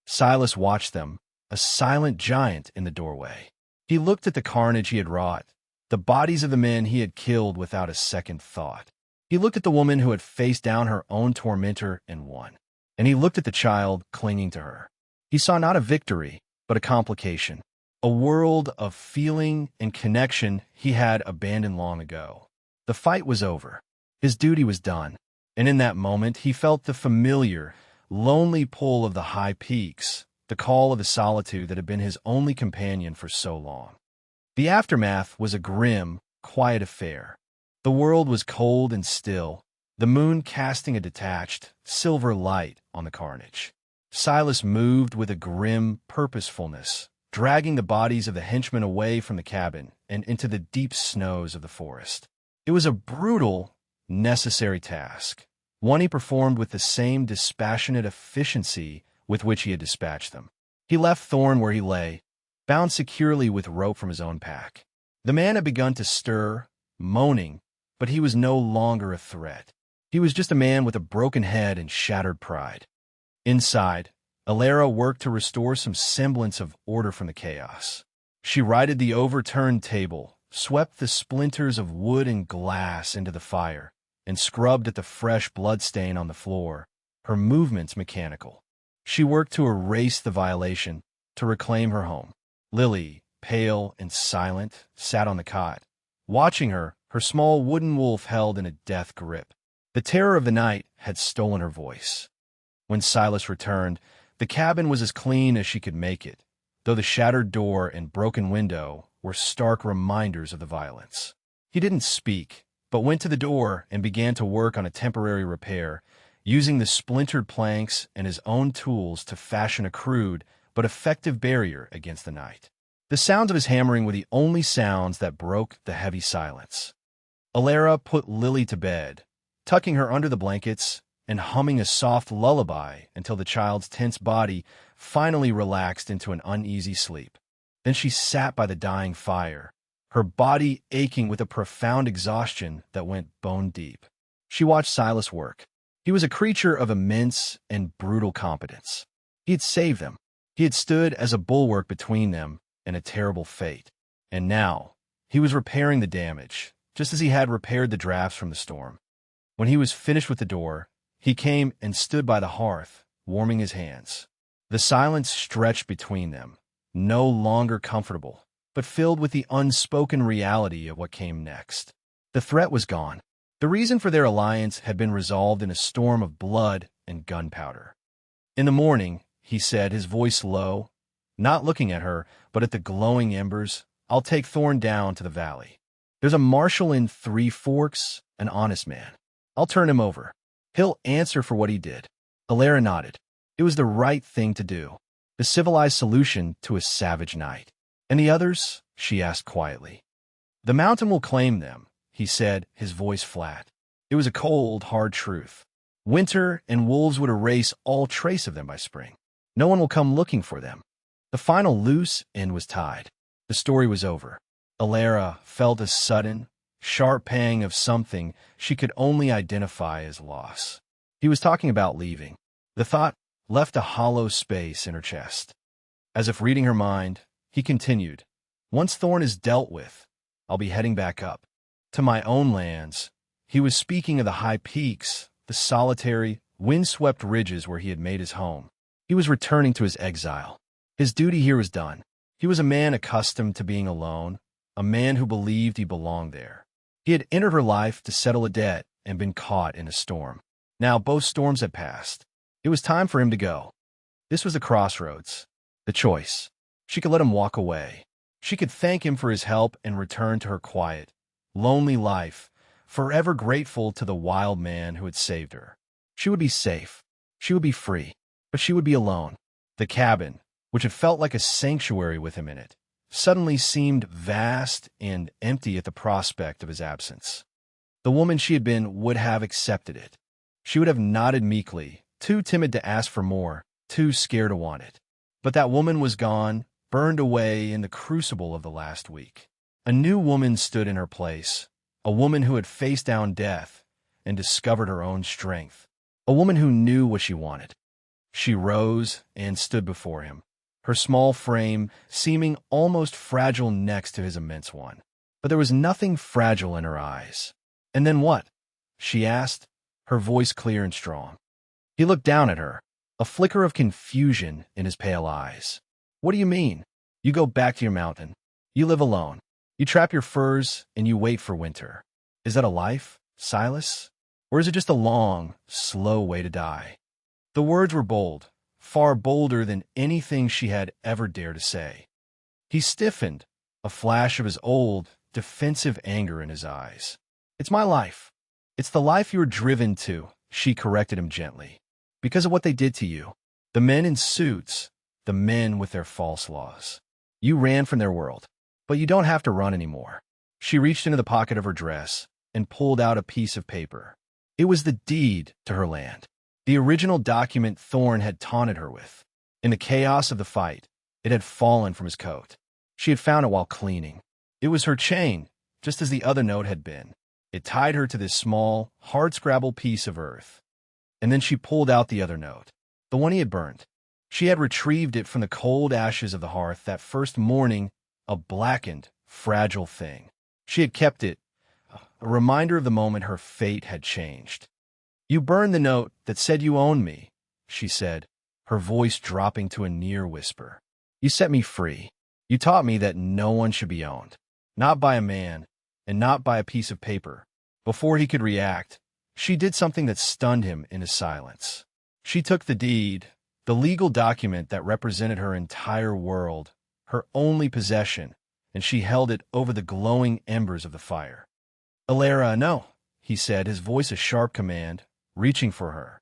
Silas watched them, a silent giant in the doorway. He looked at the carnage he had wrought, the bodies of the men he had killed without a second thought. He looked at the woman who had faced down her own tormentor and won. And he looked at the child clinging to her. He saw not a victory, but a complication, a world of feeling and connection he had abandoned long ago. The fight was over. His duty was done. And in that moment, he felt the familiar, lonely pull of the high peaks, the call of the solitude that had been his only companion for so long. The aftermath was a grim, quiet affair. The world was cold and still, the moon casting a detached, silver light on the carnage. Silas moved with a grim purposefulness, dragging the bodies of the henchmen away from the cabin and into the deep snows of the forest. It was a brutal, necessary task, one he performed with the same dispassionate efficiency with which he had dispatched them. He left Thorne where he lay, bound securely with rope from his own pack. The man had begun to stir, moaning, but he was no longer a threat. He was just a man with a broken head and shattered pride. Inside, Alara worked to restore some semblance of order from the chaos. She righted the overturned table, swept the splinters of wood and glass into the fire, and scrubbed at the fresh bloodstain on the floor, her movements mechanical. She worked to erase the violation, to reclaim her home. Lily, pale and silent, sat on the cot. Watching her, her small wooden wolf held in a death grip. The terror of the night had stolen her voice. When Silas returned, the cabin was as clean as she could make it, though the shattered door and broken window were stark reminders of the violence. He didn't speak, but went to the door and began to work on a temporary repair, using the splintered planks and his own tools to fashion a crude, but effective barrier against the night. The sounds of his hammering were the only sounds that broke the heavy silence. Alara put Lily to bed, tucking her under the blankets and humming a soft lullaby until the child's tense body finally relaxed into an uneasy sleep. Then she sat by the dying fire, her body aching with a profound exhaustion that went bone deep. She watched Silas work. He was a creature of immense and brutal competence. He had saved them. He had stood as a bulwark between them and a terrible fate. And now, he was repairing the damage, just as he had repaired the drafts from the storm. When he was finished with the door, he came and stood by the hearth, warming his hands. The silence stretched between them, no longer comfortable, but filled with the unspoken reality of what came next. The threat was gone. The reason for their alliance had been resolved in a storm of blood and gunpowder. In the morning, he said, his voice low, not looking at her, but at the glowing embers, "I'll take Thorn down to the valley. There's a marshal in Three Forks, an honest man. I'll turn him over. He'll answer for what he did." Alara nodded. It was the right thing to do, the civilized solution to a savage night. "And the others?" she asked quietly. "The mountain will claim them," he said, his voice flat. It was a cold, hard truth. Winter and wolves would erase all trace of them by spring. No one will come looking for them. The final loose end was tied. The story was over. Alara felt a sudden, sharp pang of something she could only identify as loss. He was talking about leaving. The thought left a hollow space in her chest. As if reading her mind, he continued, "Once Thorn is dealt with, I'll be heading back up. To my own lands." He was speaking of the high peaks, the solitary, windswept ridges where he had made his home. He was returning to his exile. His duty here was done. He was a man accustomed to being alone, a man who believed he belonged there. He had entered her life to settle a debt and been caught in a storm. Now both storms had passed. It was time for him to go. This was the crossroads, the choice. She could let him walk away. She could thank him for his help and return to her quiet, lonely life, forever grateful to the wild man who had saved her. She would be safe. She would be free. But she would be alone. The cabin, which had felt like a sanctuary with him in it, suddenly seemed vast and empty at the prospect of his absence. The woman she had been would have accepted it. She would have nodded meekly, too timid to ask for more, too scared to want it. But that woman was gone, burned away in the crucible of the last week. A new woman stood in her place, a woman who had faced down death and discovered her own strength, a woman who knew what she wanted. She rose and stood before him, her small frame seeming almost fragile next to his immense one. But there was nothing fragile in her eyes. "And then what?" she asked, her voice clear and strong. He looked down at her, a flicker of confusion in his pale eyes. "What do you mean? You go back to your mountain. You live alone. You trap your furs and you wait for winter. Is that a life, Silas? Or is it just a long, slow way to die?" The words were bold, far bolder than anything she had ever dared to say. He stiffened, a flash of his old, defensive anger in his eyes. "It's my life. It's the life you were driven to," she corrected him gently. "Because of what they did to you. The men in suits, the men with their false laws. You ran from their world, but you don't have to run anymore." She reached into the pocket of her dress and pulled out a piece of paper. It was the deed to her land. The original document Thorn had taunted her with. In the chaos of the fight, it had fallen from his coat. She had found it while cleaning. It was her chain, just as the other note had been. It tied her to this small, hard-scrabbled piece of earth. And then she pulled out the other note, the one he had burned. She had retrieved it from the cold ashes of the hearth that first morning, a blackened, fragile thing. She had kept it, a reminder of the moment her fate had changed. "You burned the note that said you owned me," she said, her voice dropping to a near whisper. "You set me free. You taught me that no one should be owned, not by a man, and not by a piece of paper." Before he could react, she did something that stunned him in his silence. She took the deed, the legal document that represented her entire world, her only possession, and she held it over the glowing embers of the fire. "Alara, no," he said, his voice a sharp command, reaching for her.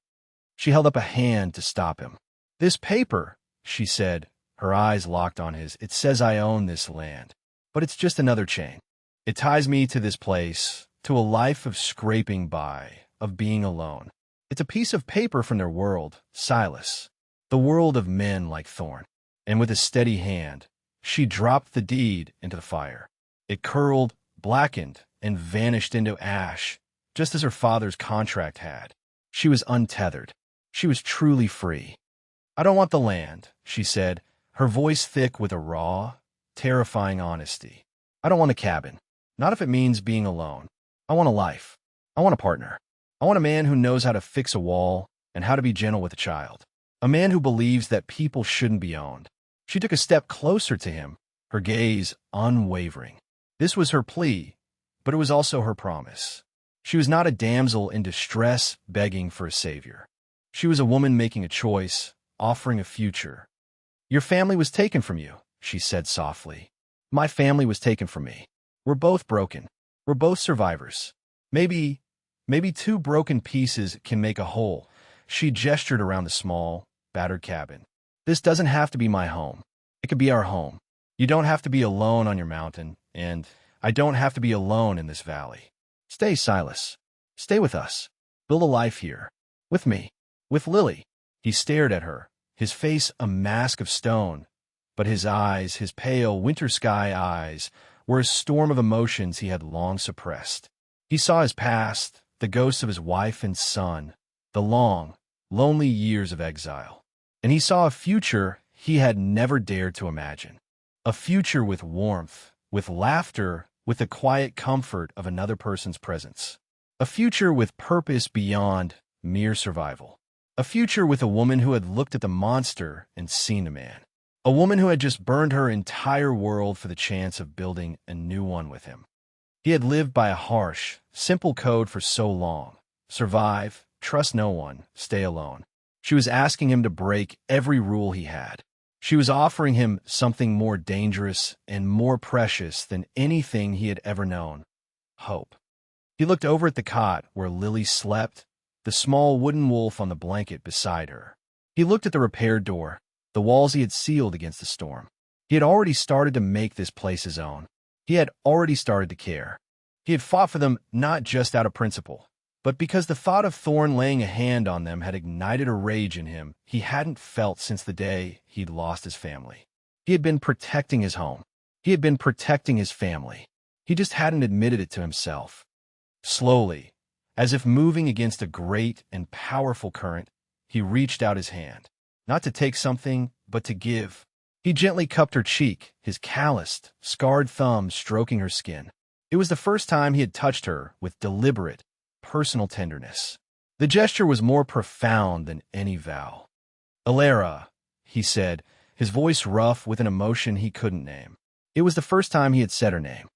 She held up a hand to stop him. "This paper," she said, Her eyes locked on his. It says I own this land, but it's just another chain. It ties me to this place, to a life of scraping by, of being alone. It's a piece of paper from their world, Silas, the world of men like Thorn. And with a steady hand, she dropped the deed into the fire. It curled, blackened, and vanished into ash, just as her father's contract had. She was untethered. She was truly free. I don't want the land, she said, her voice thick with a raw, terrifying honesty. I don't want a cabin. Not if it means being alone. I want a life. I want a partner. I want a man who knows how to fix a wall and how to be gentle with a child. A man who believes that people shouldn't be owned. She took a step closer to him, her gaze unwavering. This was her plea, but it was also her promise. She was not a damsel in distress begging for a savior. She was a woman making a choice, offering a future. Your family was taken from you, she said softly. My family was taken from me. We're both broken. We're both survivors. Maybe two broken pieces can make a whole. She gestured around the small, battered cabin. This doesn't have to be my home. It could be our home. You don't have to be alone on your mountain, and I don't have to be alone in this valley. Stay, Silas. Stay with us. Build a life here. With me. With Lily. He stared at her, his face a mask of stone, but his eyes, his pale winter sky eyes, were a storm of emotions he had long suppressed. He saw his past, the ghosts of his wife and son, the long, lonely years of exile. And he saw a future he had never dared to imagine. A future with warmth, with laughter, with the quiet comfort of another person's presence. A future with purpose beyond mere survival. A future with a woman who had looked at the monster and seen the man. A woman who had just burned her entire world for the chance of building a new one with him. He had lived by a harsh, simple code for so long. Survive, trust no one, stay alone. She was asking him to break every rule he had. She was offering him something more dangerous and more precious than anything he had ever known. Hope. He looked over at the cot where Lily slept, the small wooden wolf on the blanket beside her. He looked at the repaired door, the walls he had sealed against the storm. He had already started to make this place his own. He had already started to care. He had fought for them not just out of principle, but because the thought of Thorn laying a hand on them had ignited a rage in him he hadn't felt since the day he'd lost his family. He had been protecting his home. He had been protecting his family. He just hadn't admitted it to himself. Slowly, as if moving against a great and powerful current, he reached out his hand, not to take something, but to give. He gently cupped her cheek, his calloused, scarred thumb stroking her skin. It was the first time he had touched her with deliberate, personal tenderness. The gesture was more profound than any vow. Alara, he said, his voice rough with an emotion he couldn't name. It was the first time he had said her name.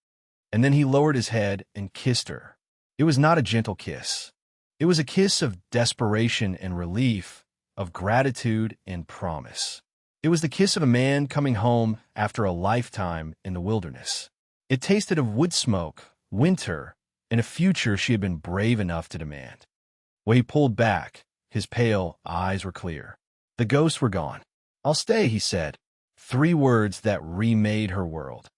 And then he lowered his head and kissed her. It was not a gentle kiss. It was a kiss of desperation and relief, of gratitude and promise. It was the kiss of a man coming home after a lifetime in the wilderness. It tasted of wood smoke, winter, and a future she had been brave enough to demand. When he pulled back, his pale eyes were clear. The ghosts were gone. I'll stay, he said. 3 words that remade her world.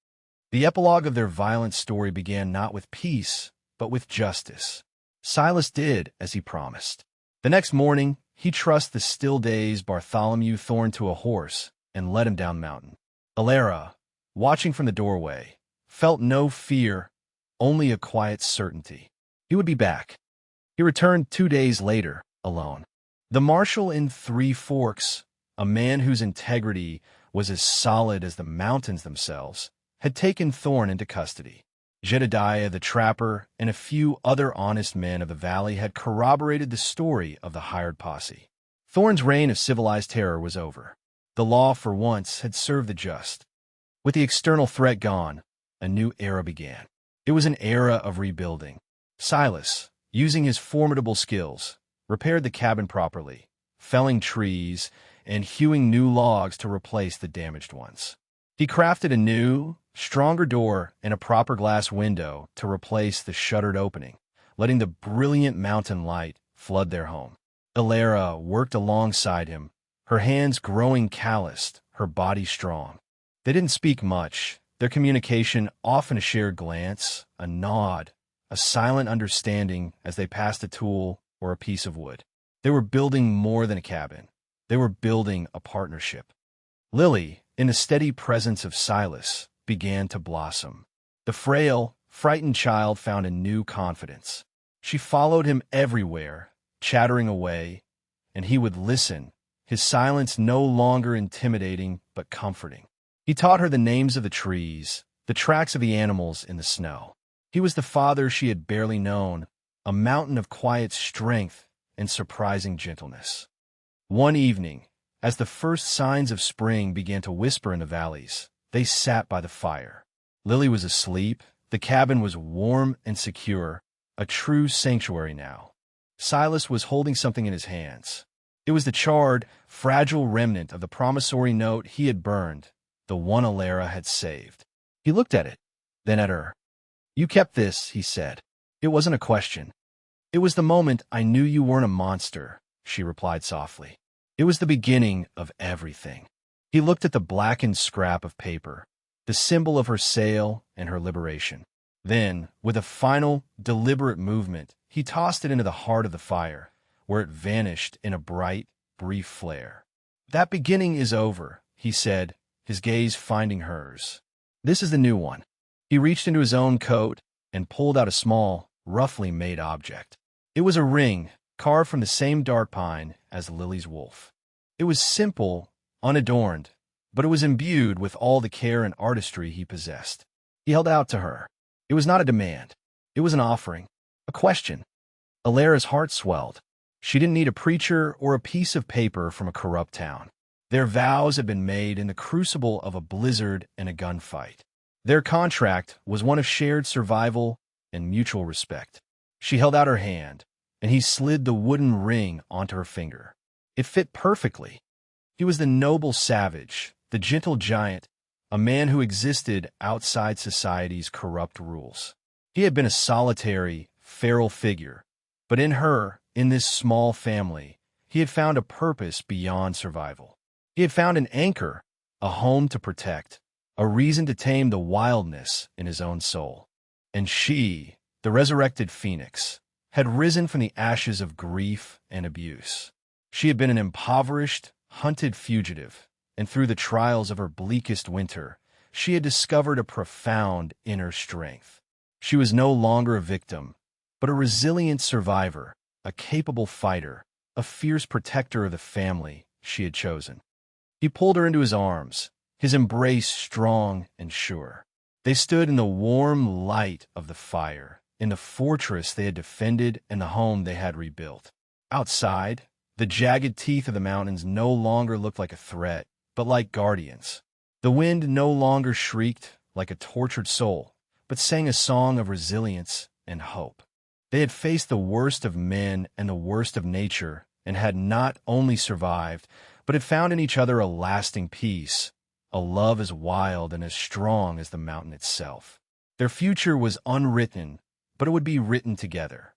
The epilogue of their violent story began not with peace, but with justice. Silas did as he promised. The next morning, he trussed the still dazed Bartholomew Thorn to a horse and led him down the mountain. Alara, watching from the doorway, felt no fear, only a quiet certainty. He would be back. He returned 2 days later, alone. The marshal in Three Forks, a man whose integrity was as solid as the mountains themselves, had taken Thorn into custody. Jedediah the trapper and a few other honest men of the valley had corroborated the story of the hired posse. Thorn's reign of civilized terror was over. The law, for once, had served the just. With the external threat gone, a new era began. It was an era of rebuilding. Silas, using his formidable skills, repaired the cabin properly, felling trees and hewing new logs to replace the damaged ones. He crafted a new, stronger door and a proper glass window to replace the shuttered opening, letting the brilliant mountain light flood their home. Alara worked alongside him, her hands growing calloused, her body strong. They didn't speak much, their communication often a shared glance, a nod, a silent understanding as they passed a tool or a piece of wood. They were building more than a cabin. They were building a partnership. Lily, in the steady presence of Silas, began to blossom. The frail, frightened child found a new confidence. She followed him everywhere, chattering away, and he would listen, his silence no longer intimidating but comforting. He taught her the names of the trees, the tracks of the animals in the snow. He was the father she had barely known, a mountain of quiet strength and surprising gentleness. One evening, as the first signs of spring began to whisper in the valleys, they sat by the fire. Lily was asleep, the cabin was warm and secure, a true sanctuary now. Silas was holding something in his hands. It was the charred, fragile remnant of the promissory note he had burned, the one Alara had saved. He looked at it, then at her. "You kept this," he said. "It wasn't a question." "It was the moment I knew you weren't a monster," she replied softly. "It was the beginning of everything." He looked at the blackened scrap of paper, the symbol of her sale and her liberation. Then, with a final, deliberate movement, he tossed it into the heart of the fire, where it vanished in a bright, brief flare. "That beginning is over," he said, his gaze finding hers. "This is the new one." He reached into his own coat and pulled out a small, roughly made object. It was a ring, carved from the same dark pine as Lily's wolf. It was simple, unadorned, but it was imbued with all the care and artistry he possessed. He held out to her. It was not a demand. It was an offering, a question. Alara's heart swelled. She didn't need a preacher or a piece of paper from a corrupt town. Their vows had been made in the crucible of a blizzard and a gunfight. Their contract was one of shared survival and mutual respect. She held out her hand, and he slid the wooden ring onto her finger. It fit perfectly. He was the noble savage, the gentle giant, a man who existed outside society's corrupt rules. He had been a solitary, feral figure, but in her, in this small family, he had found a purpose beyond survival. He had found an anchor, a home to protect, a reason to tame the wildness in his own soul. And she, the resurrected phoenix, had risen from the ashes of grief and abuse. She had been an impoverished, hunted fugitive, and through the trials of her bleakest winter, she had discovered a profound inner strength. She was no longer a victim, but a resilient survivor, a capable fighter, a fierce protector of the family she had chosen. He pulled her into his arms, his embrace strong and sure. They stood in the warm light of the fire, in the fortress they had defended and the home they had rebuilt. Outside, the jagged teeth of the mountains no longer looked like a threat, but like guardians. The wind no longer shrieked like a tortured soul, but sang a song of resilience and hope. They had faced the worst of men and the worst of nature, and had not only survived, but had found in each other a lasting peace, a love as wild and as strong as the mountain itself. Their future was unwritten, but it would be written together.